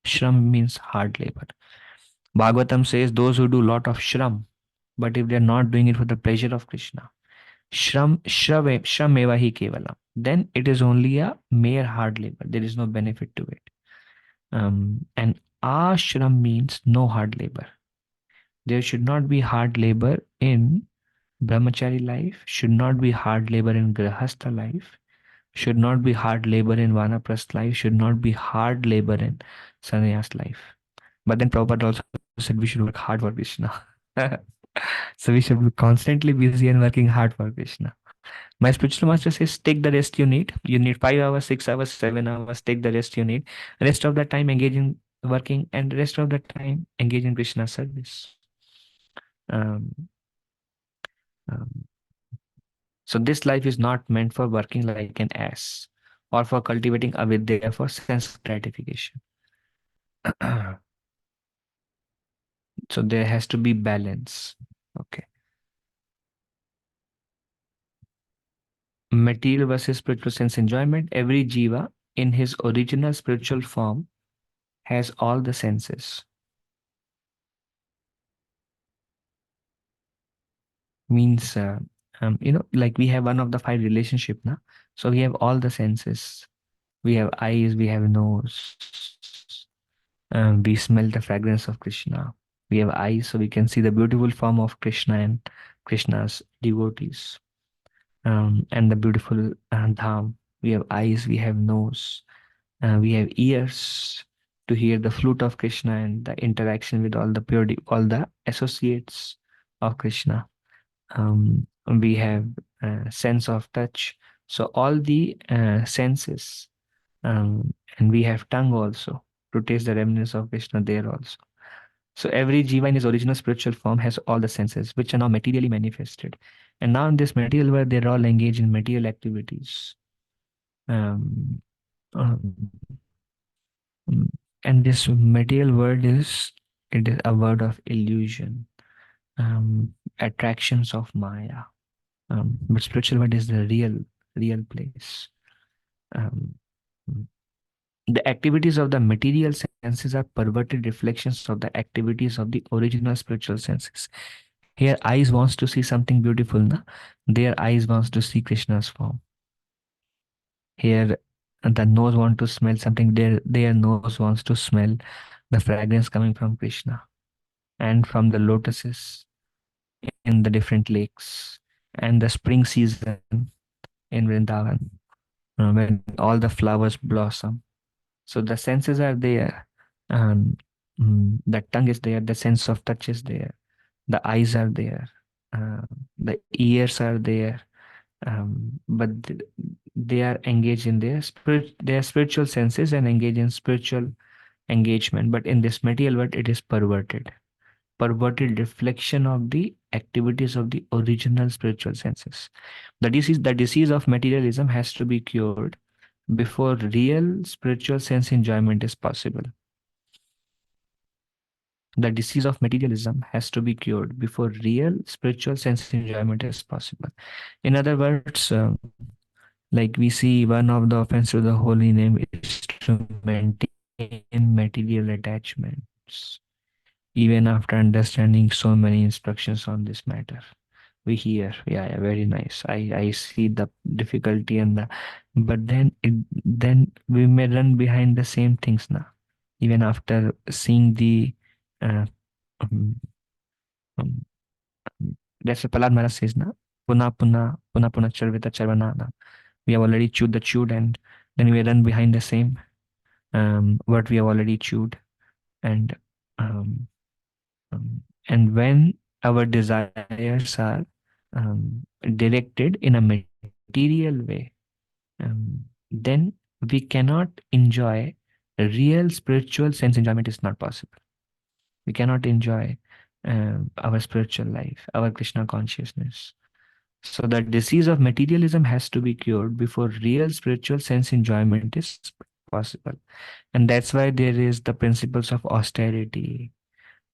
Shram means hard labor. Bhagavatam says those who do lot of shram, but if they are not doing it for the pleasure of Krishna, shrameva hi kevalam, then it is only a mere hard labor. There is no benefit to it. And ashram means no hard labor. There should not be hard labor in brahmachari life, should not be hard labor in grahastha life, should not be hard labor in vanaprasth life, should not be hard labor in sannyas life. But then Prabhupada also said we should work hard for Krishna. So we should be constantly busy and working hard for Krishna. My spiritual master says, take the rest you need. You need 5 hours, 6 hours, 7 hours, take the rest you need. Rest of the time engage in working, and rest of the time engage in Krishna service. Um, um, so this life is not meant for working like an ass or for cultivating avidya for sense gratification. So there has to be balance. Okay. Material versus spiritual sense enjoyment. Every jiva in his original spiritual form has all the senses. Means, like we have one of the 5 relationship now. So we have all the senses. We have eyes, we have nose. We smell the fragrance of Krishna. We have eyes, so we can see the beautiful form of Krishna and Krishna's devotees. And the beautiful dham. We have eyes, we have nose, we have ears to hear the flute of Krishna and the interaction with all the associates of Krishna. We have sense of touch. So all the senses, and we have tongue also to taste the remnants of Krishna there also. So every jiva in his original spiritual form has all the senses, which are now materially manifested. And now in this material world, they're all engaged in material activities. Um, um, and this material world it is a world of illusion, attractions of Maya. But spiritual world is the real place. Um, the activities of the material senses are perverted reflections of the activities of the original spiritual senses. Here, eyes wants to see something beautiful, na? Their eyes wants to see Krishna's form. Here, the nose wants to smell something. Their nose wants to smell the fragrance coming from Krishna and from the lotuses in the different lakes and the spring season in Vrindavan, when all the flowers blossom. So the senses are there. The tongue is there. The sense of touch is there. The eyes are there. The ears are there. But they are engaged in their spiritual senses and engage in spiritual engagement. But in this material world, it is perverted reflection of the activities of the original spiritual senses. The disease of materialism has to be cured before real spiritual sense enjoyment is possible. The disease of materialism has to be cured before real spiritual sense enjoyment is possible. In other words, like we see, one of the offense to the holy name is to maintain material attachments. Even after understanding so many instructions on this matter, we hear, yeah, very nice. I see the difficulty but then we may run behind the same things now. Even after seeing the, uh, um, um, that's what Prahlad Maharaj says now. Puna charvita charvanana. We have already chewed the chewed, and then we run behind the same what we have already chewed, and um, and when our desires are directed in a material way, then we cannot enjoy real spiritual sense enjoyment is not possible. We cannot enjoy our spiritual life, our Krishna consciousness. So the disease of materialism has to be cured before real spiritual sense enjoyment is possible. And that's why there is the principles of austerity.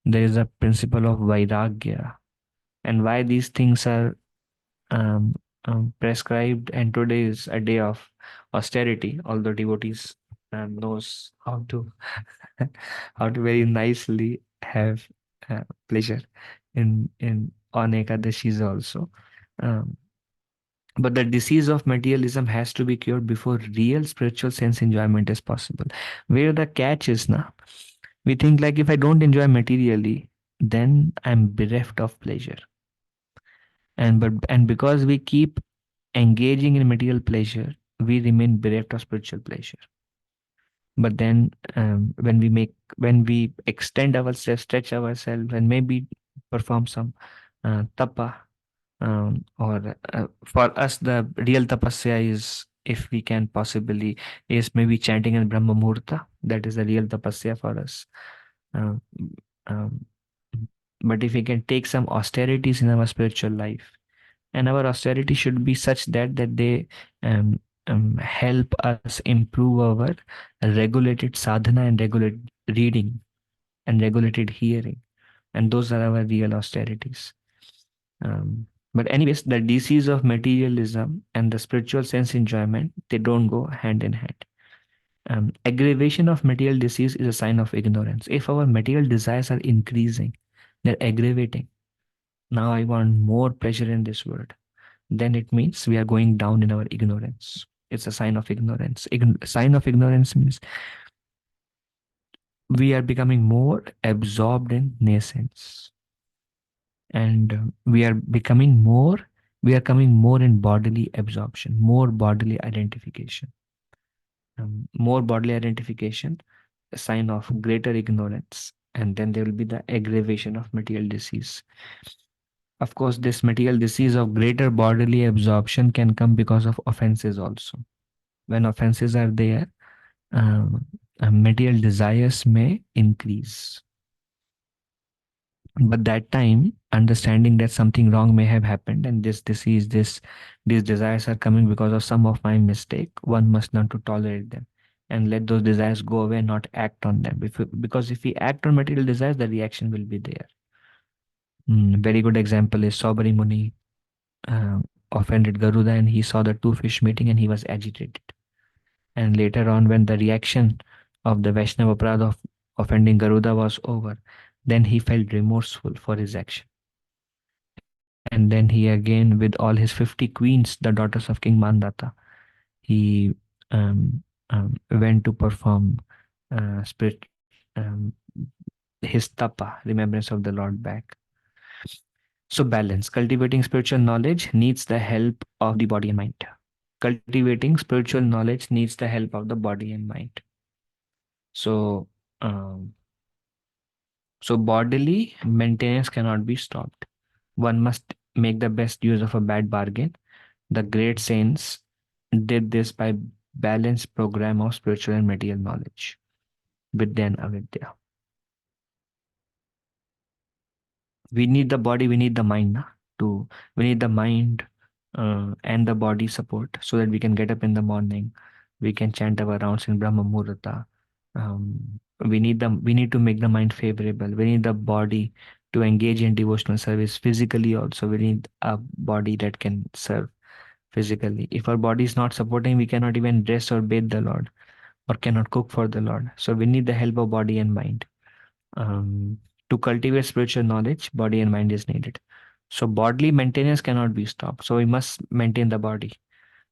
There is a principle of vairagya. And why these things are prescribed, and today is a day of austerity, although devotees knows how to how to very nicely have pleasure in on Ekadashis also. Um, but the disease of materialism has to be cured before real spiritual sense enjoyment is possible. Where the catch is now, we think like if I don't enjoy materially, then I'm bereft of pleasure. And because we keep engaging in material pleasure, we remain bereft of spiritual pleasure. But then when we extend ourselves, stretch ourselves, and maybe perform some tapa, or for us the real tapasya is, if we can possibly, is maybe chanting in Brahma Muhurta. That is the real tapasya for us. Um, um, but if we can take some austerities in our spiritual life, and our austerity should be such that they um, help us improve our regulated sadhana and regulated reading and regulated hearing, and those are our real austerities. But anyways, the disease of materialism and the spiritual sense enjoyment, they don't go hand in hand. Aggravation of material disease is a sign of ignorance. If our material desires are increasing, they're aggravating. Now I want more pleasure in this world. Then it means we are going down in our ignorance. It's a sign of ignorance. Sign of ignorance means we are becoming more absorbed in nascence, and we are coming more in bodily absorption, more bodily identification. More bodily identification, a sign of greater ignorance, and then there will be the aggravation of material disease. Of course, this material disease of greater bodily absorption can come because of offenses also. When offenses are there, um, material desires may increase. But that time, understanding that something wrong may have happened, and this disease, these desires are coming because of some of my mistake, one must learn to tolerate them and let those desires go away and not act on them. Because if we act on material desires, the reaction will be there. Very good example is Saubari Muni offended Garuda, and he saw the two fish meeting and he was agitated. And later on, when the reaction of the Vaishnava Aparadha of offending Garuda was over, then he felt remorseful for his action. And then he again, with all his 50 queens, the daughters of King Mandata, he went to perform spirit, um, his tapa, remembrance of the Lord back. So balance. Cultivating spiritual knowledge needs the help of the body and mind. Cultivating spiritual knowledge needs the help of the body and mind. So, so bodily maintenance cannot be stopped. One must make the best use of a bad bargain. The great saints did this by balanced program of spiritual and material knowledge, vidya and avidya. We need the body, we need the mind we need the mind and the body support so that we can get up in the morning, we can chant our rounds in Brahma Muhurta. We need to make the mind favorable. We need the body to engage in devotional service. Physically also, we need a body that can serve physically. If our body is not supporting, we cannot even dress or bathe the Lord, or cannot cook for the Lord. So we need the help of body and mind. To cultivate spiritual knowledge, body and mind is needed. So bodily maintenance cannot be stopped. So we must maintain the body.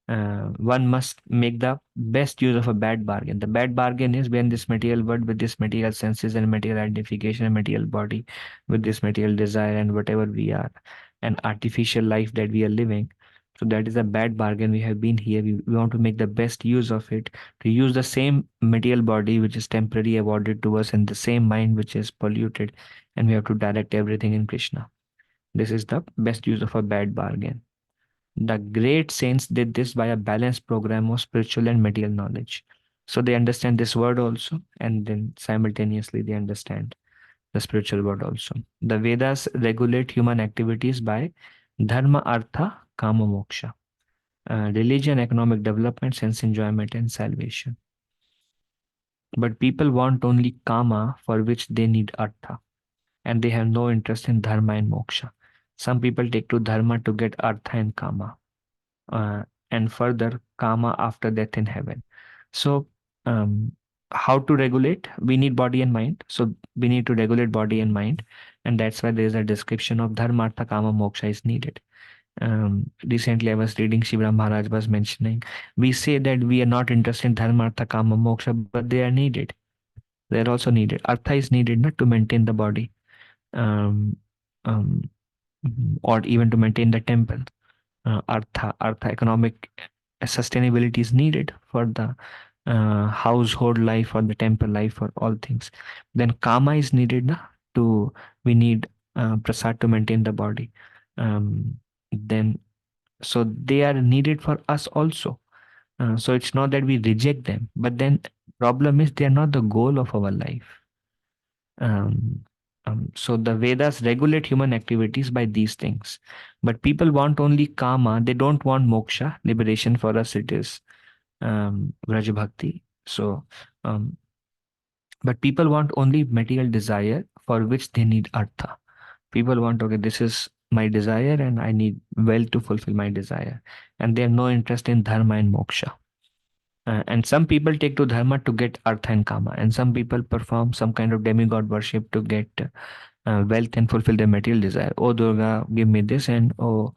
One must make the best use of a bad bargain. The bad bargain is when this material world with this material senses and material identification and material body with this material desire and whatever we are, an artificial life that we are living. So that is a bad bargain. We have been here. We want to make the best use of it, to use the same material body which is temporary awarded to us and the same mind which is polluted, and we have to direct everything in Krishna. This is the best use of a bad bargain. The great saints did this by a balanced program of spiritual and material knowledge. So they understand this word also, and then simultaneously they understand the spiritual word also. The Vedas regulate human activities by dharma, artha, kama, moksha. Religion, economic development, sense enjoyment, and salvation. But people want only kama, for which they need artha, and they have no interest in dharma and moksha. Some people take to dharma to get artha and kama, and further kama after death in heaven. So how to regulate? We need body and mind. So we need to regulate body and mind. And that's why there is a description of dharma, artha, kama, moksha is needed. Recently, I was reading Shivram Maharaj was mentioning, we say that we are not interested in dharma, artha, kama, moksha, but they are needed. They are also needed. Artha is needed not to maintain the body, um, um, or even to maintain the temple. Artha, economic sustainability is needed for the household life or the temple life or all things. Then kama is needed we need prasad to maintain the body. Then so they are needed for us also. So it's not that we reject them, but then problem is they are not the goal of our life. So the Vedas regulate human activities by these things, but people want only kama. They don't want moksha, liberation. For us, it is Vraj Bhakti. So, but people want only material desire for which they need artha. People want, okay, this is my desire and I need wealth to fulfill my desire, and they have no interest in dharma and moksha. And some people take to dharma to get artha and kama, and some people perform some kind of demigod worship to get wealth and fulfill their material desire. Oh Durga, give me this, and oh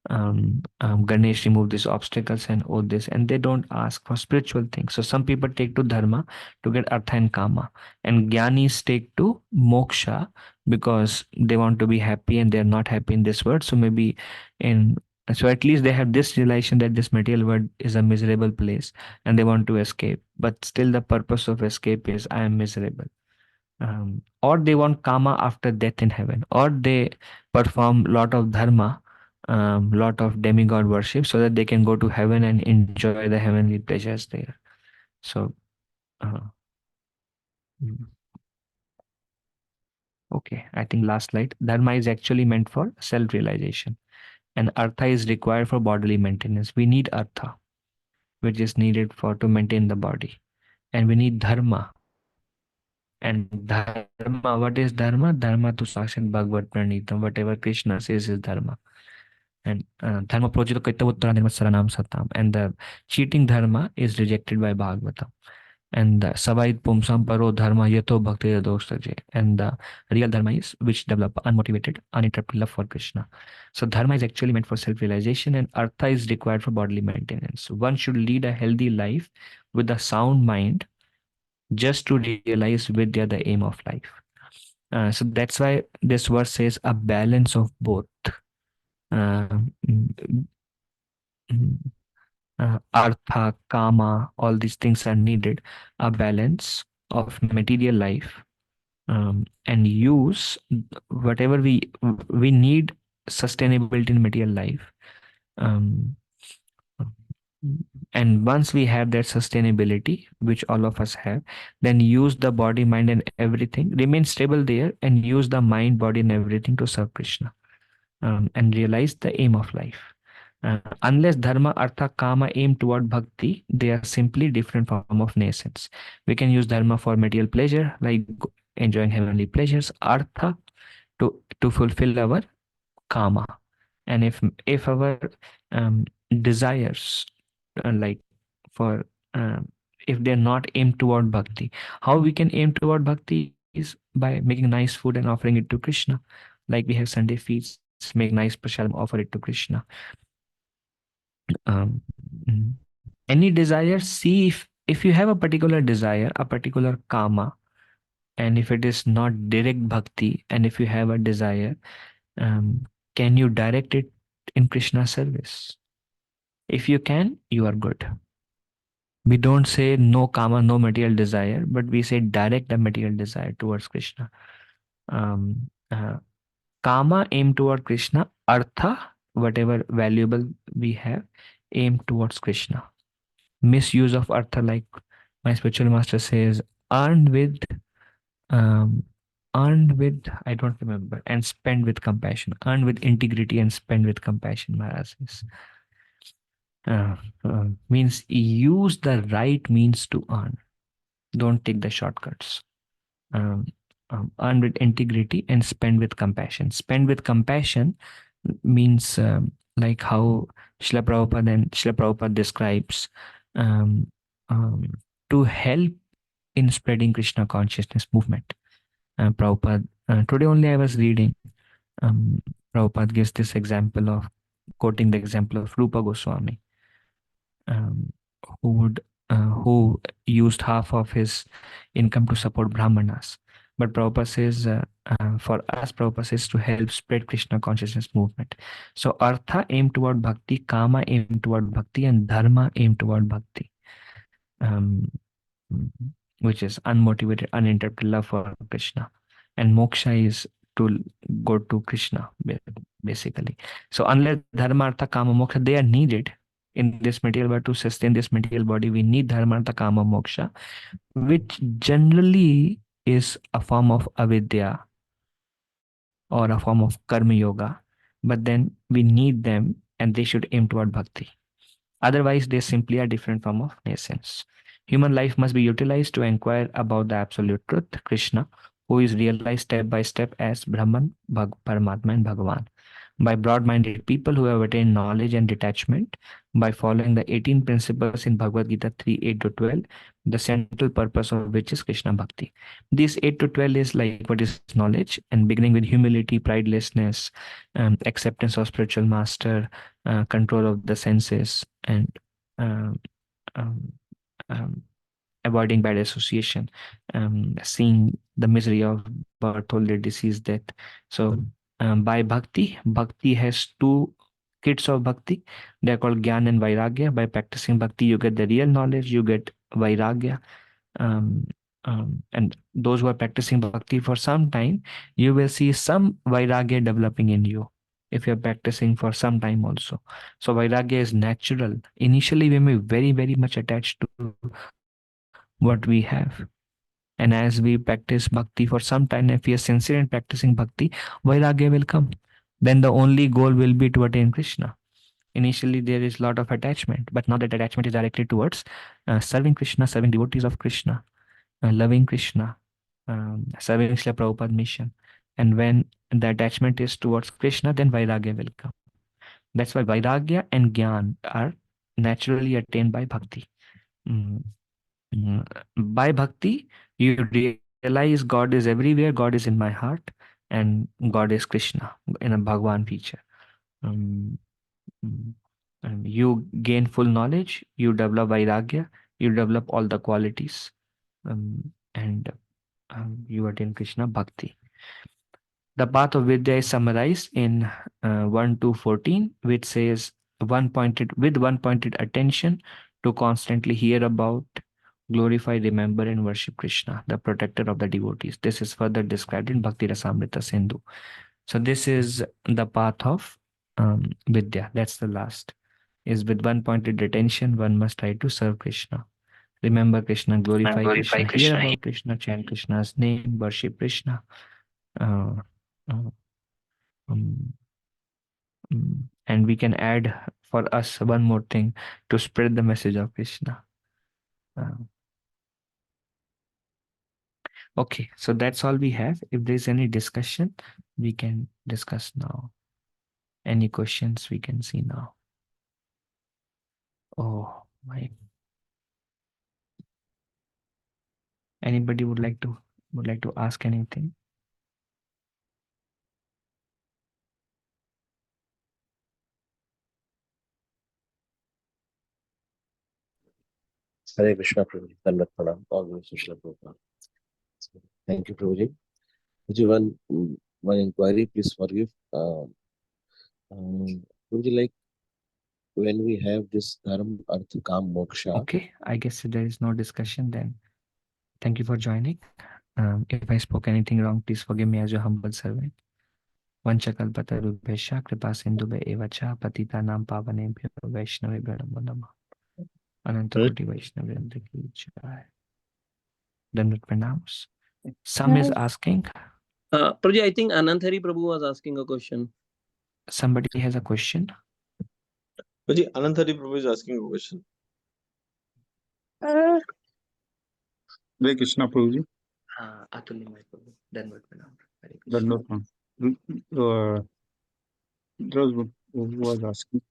Ganesh, remove these obstacles, and oh this, and they don't ask for spiritual things. So some people take to dharma to get artha and kama, and jnanis take to moksha because they want to be happy and they are not happy in this world. So maybe in so at least they have this realization that this material world is a miserable place and they want to escape. But still the purpose of escape is I am miserable. Or they want kama after death in heaven, or they perform lot of dharma, lot of demigod worship so that they can go to heaven and enjoy the heavenly pleasures there. So, uh, mm, okay, I think last slide. Dharma is actually meant for self-realization, and artha is required for bodily maintenance. We need artha, which is needed for to maintain the body, and we need dharma. And dharma, what is dharma? Dharma to sakshat Bhagavad Pranitam. Whatever Krishna says is dharma. And dharma projito kaitavutara nirmatsaranam satam. And the cheating dharma is rejected by Bhagavatam. And savait pumsam paro dharma yato bhakti dostaje. And the real dharma is which develop unmotivated, uninterrupted love for Krishna. So dharma is actually meant for self-realization, and artha is required for bodily maintenance. One should lead a healthy life with a sound mind just to realize Vidya, the aim of life. So that's why this verse says a balance of both. Mm, Artha, kama, all these things are needed. A balance of material life, and use whatever we need sustainability in material life. Um, and once we have that sustainability, which all of us have, then use the body, mind, and everything, remain stable there, and use the mind, body, and everything to serve Krishna, and realize the aim of life. Unless dharma, artha, kama aim toward bhakti, they are simply different form of nascence. We can use dharma for material pleasure, like enjoying heavenly pleasures, artha to fulfill our kama. And if our desires, like for if they're not aimed toward bhakti, how we can aim toward bhakti is by making nice food and offering it to Krishna. Like we have Sunday feasts, make nice prasadam, offer it to Krishna. um, mm, any desire, see if you have a particular desire, a particular kama, and if it is not direct bhakti, and if you have a desire, can you direct it in Krishna service? If you can, you are good. We don't say no kama, no material desire, but we say direct the material desire towards Krishna. Um, uh, Kama aim toward Krishna, artha, whatever valuable we have, aim towards Krishna. Misuse of artha, like my spiritual master says, earn with, um, I don't remember, and spend with compassion. Earn with integrity and spend with compassion, Maharaj says. Means use the right means to earn. Don't take the shortcuts. Earn with integrity and spend with compassion. Spend with compassion means like how Srila Prabhupada describes, um, to help in spreading Krishna consciousness movement. Prabhupada, today only I was reading, Prabhupada gives this example of, quoting the example of Rupa Goswami, um, who would who used half of his income to support Brahmanas. But Prabhupada says, for us, Prabhupada says to help spread Krishna consciousness movement. So Artha aim toward Bhakti, Kama aim toward Bhakti, and Dharma aim toward Bhakti, um, which is unmotivated, uninterrupted love for Krishna. And Moksha is to go to Krishna, basically. So unless Dharma, Artha, Kama, Moksha, they are needed in this material world to sustain this material body. We need Dharma, Artha, Kama, Moksha, which generally is a form of avidya or a form of karma yoga. But then we need them and they should aim toward bhakti. Otherwise, they simply are different form of nascence. Human life must be utilized to inquire about the absolute truth, Krishna, who is realized step by step as Brahman, Paramatma, and Bhagavan, by broad-minded people who have attained knowledge and detachment, by following the 18 principles in Bhagavad Gita 3, 8 to 12, the central purpose of which is Krishna Bhakti. These 8 to 12 is like what is knowledge, and beginning with humility, pridelessness, acceptance of spiritual master, control of the senses, and um, um, um, avoiding bad association, seeing the misery of birth, old age, disease, death. So by bhakti has two kids of bhakti. They are called Gyan and Vairagya. By practicing bhakti, you get the real knowledge, you get Vairagya. And those who are practicing bhakti for some time, you will see some Vairagya developing in you if you're practicing for some time also. So Vairagya is natural. Initially, we may be very, very much attached to what we have. And as we practice bhakti for some time, if we are sincere in practicing bhakti, Vairagya will come. Then the only goal will be to attain Krishna. Initially, there is a lot of attachment, but now that attachment is directed towards serving Krishna, serving devotees of Krishna, loving Krishna, serving Srila Prabhupada mission. And when the attachment is towards Krishna, then Vairagya will come. That's why Vairagya and Gyan are naturally attained by bhakti. Mm. By bhakti, you realize God is everywhere, God is in my heart, and God is Krishna in a Bhagwan feature. Um, mm, and you gain full knowledge, you develop Vairagya, you develop all the qualities, and you attain Krishna Bhakti. The path of Vidya is summarized in 1 to 14, which says one pointed attention to constantly hear about, glorify, remember, and worship Krishna, the protector of the devotees. This is further described in Bhakti Rasamrita Sindhu. So this is the path of Vidya. That's the last. Is with one pointed attention, one must try to serve Krishna. Remember Krishna, glorify Krishna, hear about Krishna, chant Krishna's name, worship Krishna. Uh, uh, um, and we can add for us one more thing to spread the message of Krishna. Okay, so that's all we have. If there's any discussion, we can discuss now. Any questions we can see now. Oh my. Anybody would like to ask anything?
Hare Krishna, Prabhuji. Dandavat Pranam. All glories to Srila Prabhupada. Thank you, Prabhuji. Prabhuji, one inquiry, please forgive. Prabhuji, like when we have this dharma, artha, kam, moksha.
Okay, I guess there is no discussion then. Thank you for joining. If I spoke anything wrong, please forgive me as your humble servant. Vanchakalpatarubhesha kripa sindhubhe evacha patitanam pavanebhyo vaishnavebhyo namo namah. Anantakoti Vaishnavendra ki jai. Dandavat pranams. Some is asking.
Prabhuji, I think Ananthari Prabhu was asking a question.
Somebody has a question.
Prabhuji, Ananthari Prabhu is asking a question.
Hare Krishna Prabhuji.
Atulya Prabhu. Dandavat pranam.
Dandavat Pranam. Just who was asking.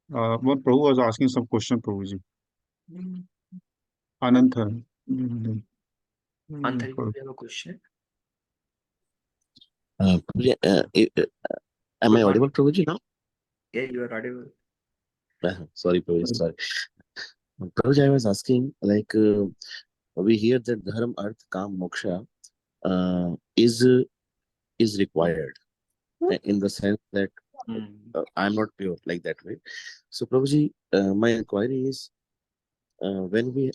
One Prabhu was asking some question, Prabhuji. Ananthar.
Anthony, do you have a question?
Prabhuji, am
Good
I audible,
morning.
Prabhuji, now?
Yeah, you are audible.
Sorry, Prabhuji, sorry. Prabhuji, I was asking, like, we hear that dharma, arth, kam, moksha is required in the sense that I'm not pure like that way. So, Prabhuji, my inquiry is when we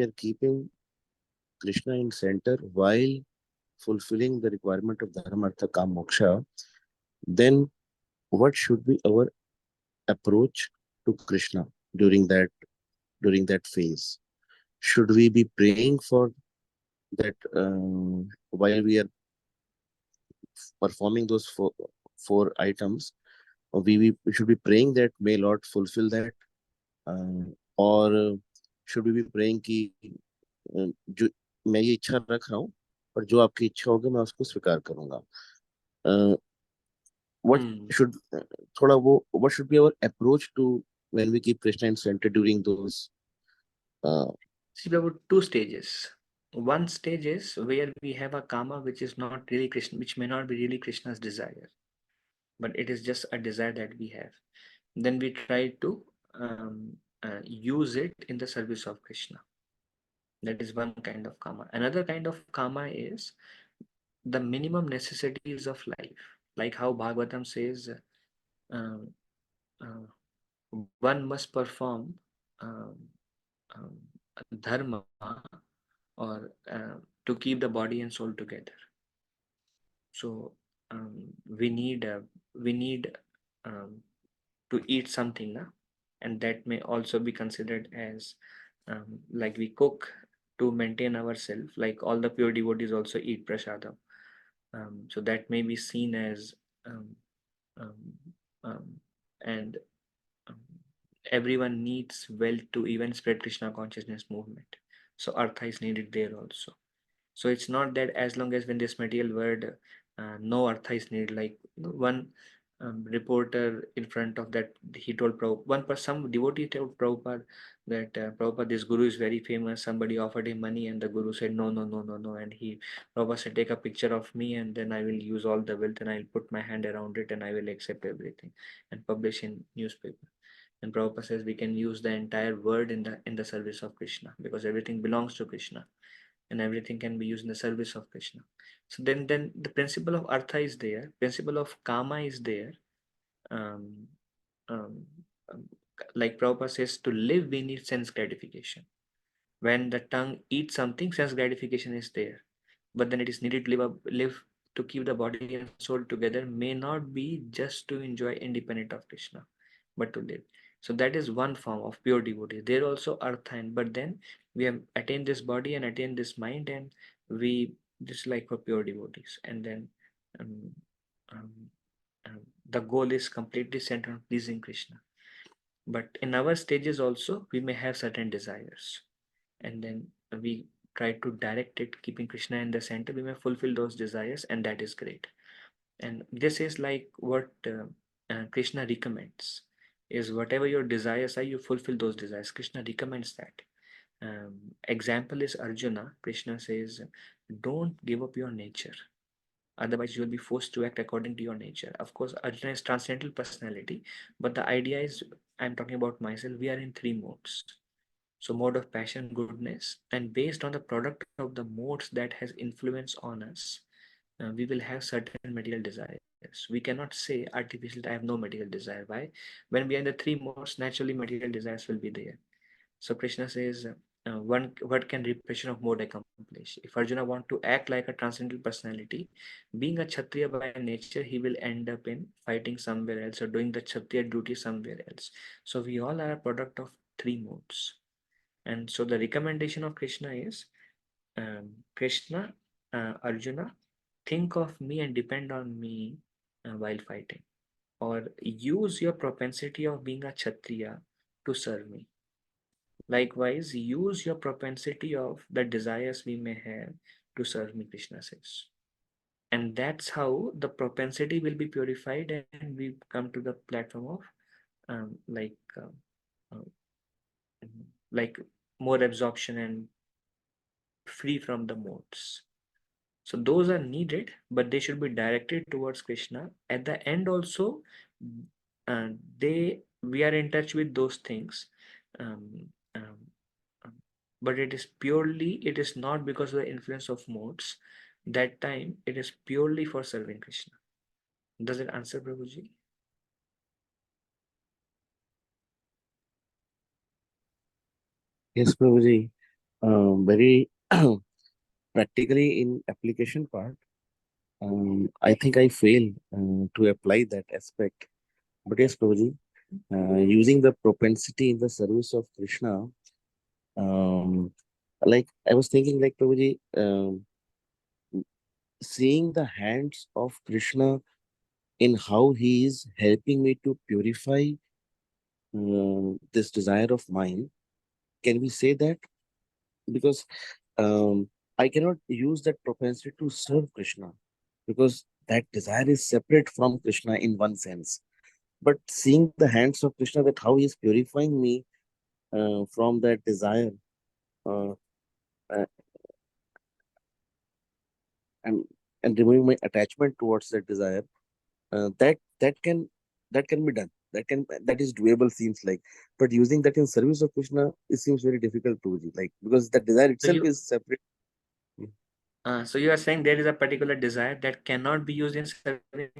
are keeping Krishna in center while fulfilling the requirement of dharma, artha, kam, moksha, then what should be our approach to Krishna during that phase? Should we be praying for that while we are performing those four items? Or we should be praying that may Lord fulfill that, or should we be praying कि जो मैं ये इच्छा रख रहा हूँ और जो आपकी इच्छा होगी मैं उसको स्वीकार करूंगा. What should थोड़ा वो what should be our approach to when we keep Krishna in center during those
See, there were two stages. One stage is where we have a karma which is not really Krishna, which may not be really Krishna's desire, but it is just a desire that we have. Then we try to use it in the service of Krishna. That is one kind of karma. Another kind of karma is the minimum necessities of life, like how Bhagavatam says, um, one must perform um, um, dharma or to keep the body and soul together. So we need to eat something, na? And that may also be considered as like we cook to maintain ourselves, like all the pure devotees also eat prasadam. So that may be seen as um, um, um, and um, everyone needs wealth to even spread Krishna consciousness movement. So artha is needed there also. So it's not that as long as when this material world no artha is needed. Like one reporter in front of that, he told Prabhupada, some devotee told Prabhupada that Prabhupada, this guru is very famous. Somebody offered him money and the guru said no, no, no, no, no. And Prabhupada said, take a picture of me and then I will use all the wealth and I will put my hand around it and I will accept everything and publish in newspaper. And Prabhupada says we can use the entire world in the service of Krishna because everything belongs to Krishna and everything can be used in the service of Krishna. So then the principle of artha is there, principle of karma is there. Um, um, um, like Prabhupada says, to live we need sense gratification. When the tongue eats something, sense gratification is there. But then it is needed to live to keep the body and soul together may not be just to enjoy independent of Krishna, but to live. So that is one form of pure devotee. There also artha, but then we have attained this body and attained this mind, and we just like for pure devotees. And then um, um, the goal is completely centered on pleasing Krishna. But in our stages also, we may have certain desires, and then we try to direct it, keeping Krishna in the center. We may fulfill those desires, and that is great. And this is like what Krishna recommends is whatever your desires are, you fulfill those desires. Krishna recommends that. Example is Arjuna. Krishna says, don't give up your nature. Otherwise, you will be forced to act according to your nature. Of course, Arjuna is transcendental personality, but the idea is, I'm talking about myself, we are in three modes. So mode of passion, goodness, and based on the product of the modes that has influence on us, we will have certain material desires. We cannot say artificially, I have no material desire. Why? When we are in the three modes, naturally material desires will be there. So Krishna says, what can repression of mode accomplish? If Arjuna want to act like a transcendental personality, being a Kshatriya by nature, he will end up in fighting somewhere else or doing the Kshatriya duty somewhere else. So we all are a product of three modes. And so the recommendation of Krishna is, Krishna, Arjuna, think of me and depend on me while fighting. Or use your propensity of being a Kshatriya to serve me. Likewise, use your propensity of the desires we may have to serve me, Krishna says. And that's how the propensity will be purified and we come to the platform of like more absorption and free from the modes. So those are needed, but they should be directed towards Krishna. At the end also, we are in touch with those things. Um, um, but it is not because of the influence of modes. That time it is purely for serving Krishna. Does it answer, Prabhuji?
Yes, Prabhuji. Very practically in application part, I think I fail to apply that aspect. But yes, Prabhuji, using the propensity in the service of Krishna, um, like I was thinking, like Prabhuji, seeing the hands of Krishna in how he is helping me to purify this desire of mine. Can we say that? Because I cannot use that propensity to serve Krishna because that desire is separate from Krishna in one sense. But seeing the hands of Krishna, that how he is purifying me from that desire uh, uh, and and removing my attachment towards that desire, that can be done. That is doable. Seems like, but using that in service of Krishna, it seems very difficult to do. Like because that desire
So
itself
you,
is separate.
so you are saying there is a particular desire that cannot be used in serving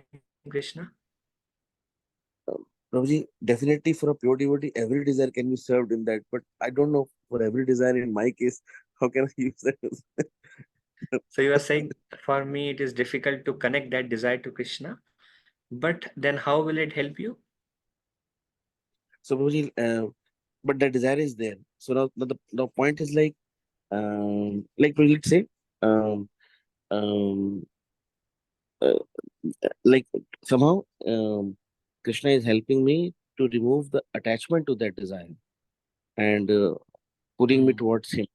Krishna?
Prabhuji, definitely for a pure devotee, every desire can be served in that. But I don't know for every desire in my case, how can I use that?
So you are saying for me it is difficult to connect that desire to Krishna, but then how will it help you?
So, Prabhuji, but the desire is there. So now the point is like Prabhuji, let's say, um, um, uh, like somehow Krishna is helping me to remove the attachment to that desire and putting me towards him.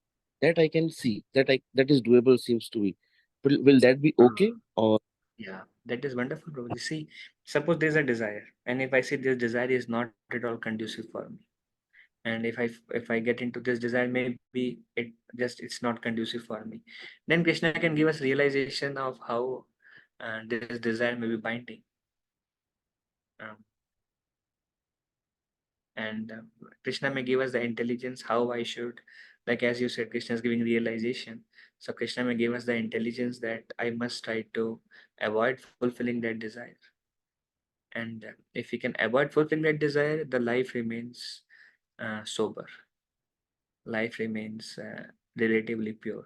That I can see. That is doable. Seems to be. Will that be okay? Or
Yeah, that is wonderful, Prabhuji. See, suppose there's a desire, and if I see this desire is not at all conducive for me, and if I get into this desire, maybe it's not conducive for me, then Krishna can give us realization of how this desire may be binding. Um, and Krishna may give us the intelligence how I should, like as you said, Krishna is giving realization. So Krishna may give us the intelligence that I must try to avoid fulfilling that desire. And if we can avoid fulfilling that desire, the life remains sober. Life remains relatively pure.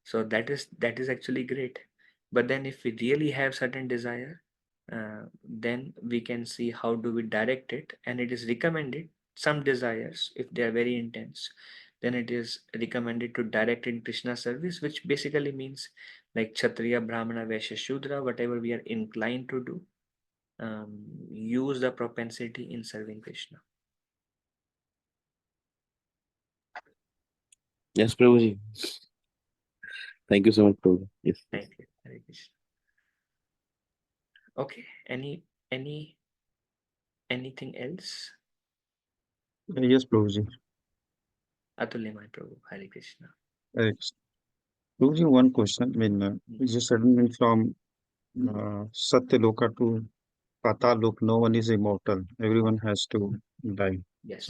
So that is actually great. But then if we really have certain desire, then we can see how do we direct it, and it is recommended some desires, if they are very intense, then it is recommended to direct in Krishna service, which basically means like Kshatriya, Brahmana, Vaishya, Shudra, whatever we are inclined to do, use the propensity in serving Krishna.
yes, Prabhuji. Thank you so much, Prabhuji. Yes.
Thank you. Hare Krishna. Okay. Anything else?
Yes, Prabhuji.
Atulya, my Prabhu. Hare Krishna.
Prabhuji, one question. I mean, just suddenly from Satyaloka to Patalok, no one is immortal. Everyone has to die.
Yes.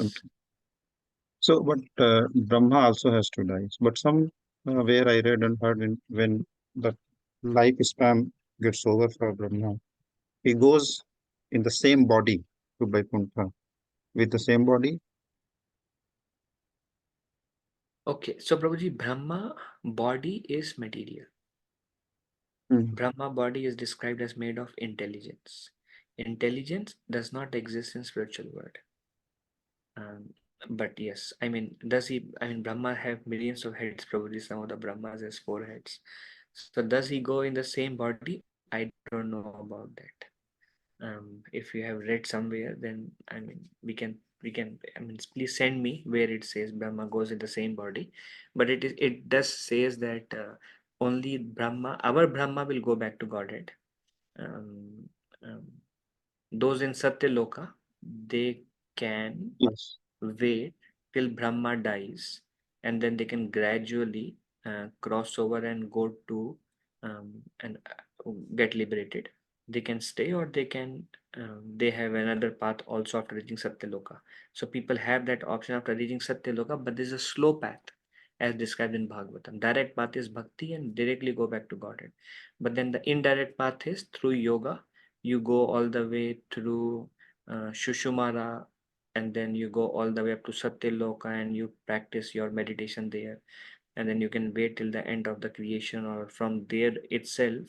So, but Brahma also has to die. But some where I read and heard when the lifespan gets over for Brahma, he goes in the same body to Vaikuntha with the same body.
Okay. So, Prabhuji, Brahma body is material. Brahma body is described as made of intelligence. Intelligence does not exist in spiritual world. But yes, I mean, Brahma have millions of heads, probably some of the Brahmas has 4 heads. So does he go in the same body? I don't know about that. If you have read somewhere, then I mean, please send me where it says Brahma goes in the same body. But it does says that only Brahma, our Brahma will go back to Godhead. Um, um, those in Satyaloka, they can
Yes.
wait till Brahma dies and then they can gradually cross over and go to and get liberated. They can stay, or they have another path also after reaching Satyaloka. So people have that option after reaching Satyaloka, but this is a slow path as described in Bhagavatam. Direct path is bhakti and directly go back to Godhead. But then the indirect path is through yoga. You go all the way through Shushumara, and then you go all the way up to Satyaloka and you practice your meditation there. And then you can wait till the end of the creation, or from there itself,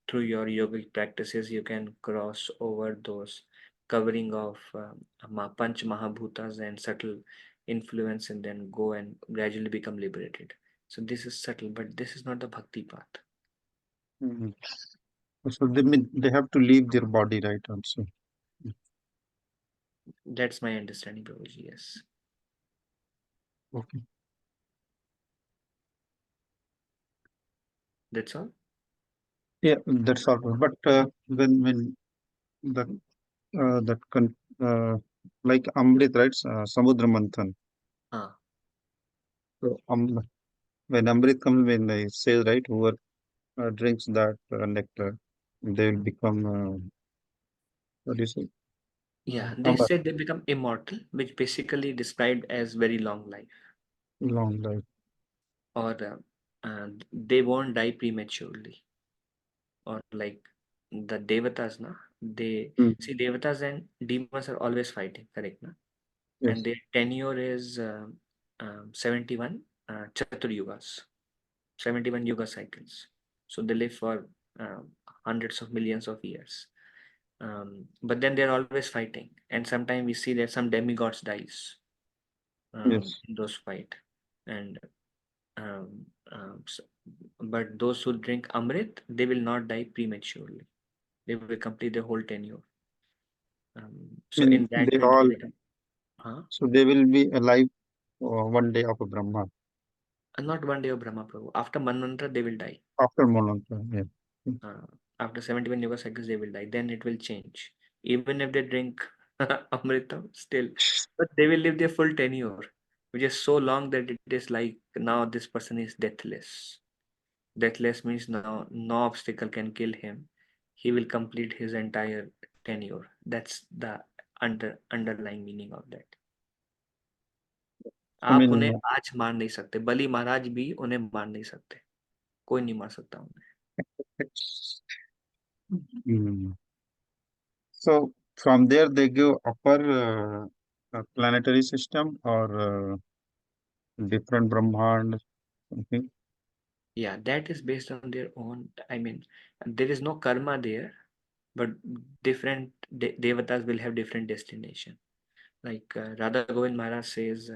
through your yogic practices, you can cross over those covering of Panch Mahabhutas and subtle influence, and then go and gradually become liberated. So this is subtle, but this is not the bhakti path.
Mhm. So they have to leave their body, right? Also.
That's my understanding, Prabhuji. Yes.
Okay.
That's all.
Yeah, that's all. But when the that like Amrit, right? Samudra Manthan.
Ah.
So when Amrit comes, when I say, right, whoever drinks that nectar, they will become what do you say?
Yeah, they
Amar,
said they become immortal, which basically described as very long life,
long life.
or they won't die prematurely, or like the devatas, na? They
Mm.
see devatas and demons are always fighting, correct, na?
Yes.
And their tenure is 71 Chatur Yugas, 71 Yuga cycles. So they live for hundreds of millions of years. But then they're always fighting, and sometimes we see that some demigods dies
Yes.
in those fight, and um, so, but those who drink Amrit, they will not die prematurely. They will complete their whole tenure. So in that
They
way, they
all,
become, huh?
so they will be alive one day of a Brahma
Not one day of Brahma Prabhu. After Manvantara, they will die.
after Monantra. Yeah.
Uh, After 71 yoga cycles, they will die. Then it will change. Even if they drink Amritam, still, but they will live their full tenure, which is so long that it is like now this person is deathless. Deathless means now no obstacle can kill him. He will complete his entire tenure. That's the underlying meaning of that.
I
आप
mean,
उन्हें आज मार नहीं सकते, बलि महाराज भी उन्हें मार नहीं सकते, कोई नहीं मार सकता उन्हें.
mm. So from there they go upper planetary system or different Brahmand, something.
Yeah, that is based on their own. I mean, there is no karma there, but different devatas will have different destination. Like Radha Govind Maharaj says,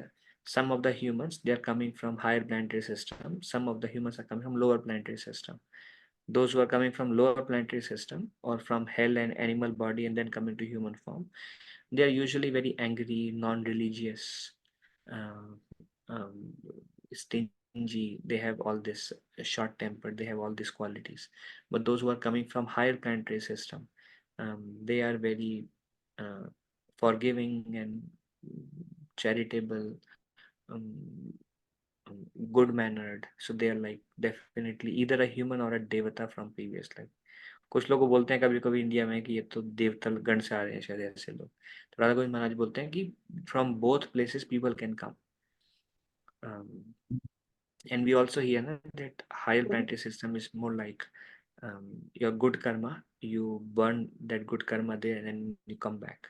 some of the humans they are coming from higher planetary system. Some of the humans are coming from lower planetary system. Those who are coming from lower planetary system or from hell and animal body and then coming to human form, they are usually very angry, non-religious, uh, um, stingy. They have all this short tempered. They have all these qualities. But those who are coming from higher planetary system, they are very uh, forgiving and charitable, um, good mannered. So they are like definitely either a human or a devata from previous life. कुछ लोग बोलते हैं कभी कभी India में कि ये तो देवता गण से आ रहे हैं शायद ऐसे लोग. तो राधा गोविंद महाराज बोलते हैं कि from both places people can come. And we also hear that higher planetary system is more like your good karma, you burn that good karma there and then you come back.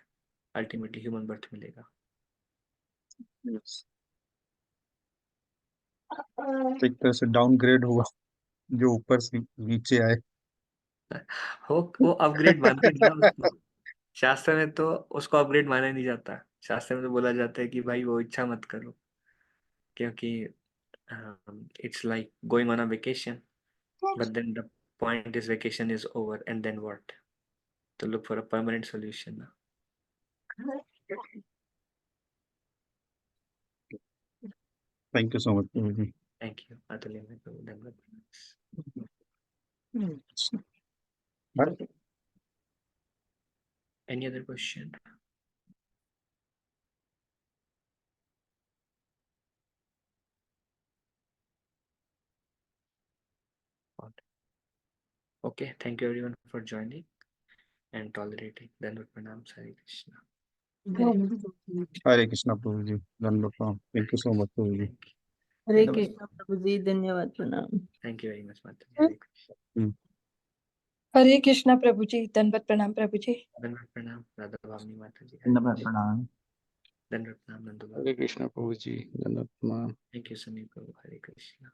Ultimately human birth मिलेगा.
Yes. एक तरह से downgrade हुआ जो ऊपर से नीचे आए.
वो अपग्रेड मानते नहीं ना उसको. शास्त्र में तो उसको अपग्रेड माना नहीं जाता. शास्त्र में तो बोला जाता है कि भाई वो इच्छा मत करो, क्योंकि it's like going on a vacation, but then the point is vacation is over and then what? To look for a permanent solution now.
Thank you so much. Mhm.
Thank you. Atulya Mai Prabhu, Dhanwad.
Bharat?
Any other question? Okay, thank you everyone for joining and tolerating. Dandavat pranam. Hare Krishna.
Hare Krishna, Prabhuji. Dandavat pranam. Thank you so much, Prabhuji.
Thank you.
Hare
Dandavat.
Krishna प्रभु जी धन्यवाद प्रणाम
Thank you very much, Mataji. Hare Krishna.
हरे कृष्णा प्रभु जी, दंडवत प्रणाम प्रभु जी।
Dandavat pranam. Radha Bhavani Mataji. Hare
Dandavat
Krishna.
pranam.
Dandavat pranam. Nandu Baba.
Hare Krishna, Prabhuji. Dandavat pranam.
Thank you, Sunil Prabhu. Hare Krishna.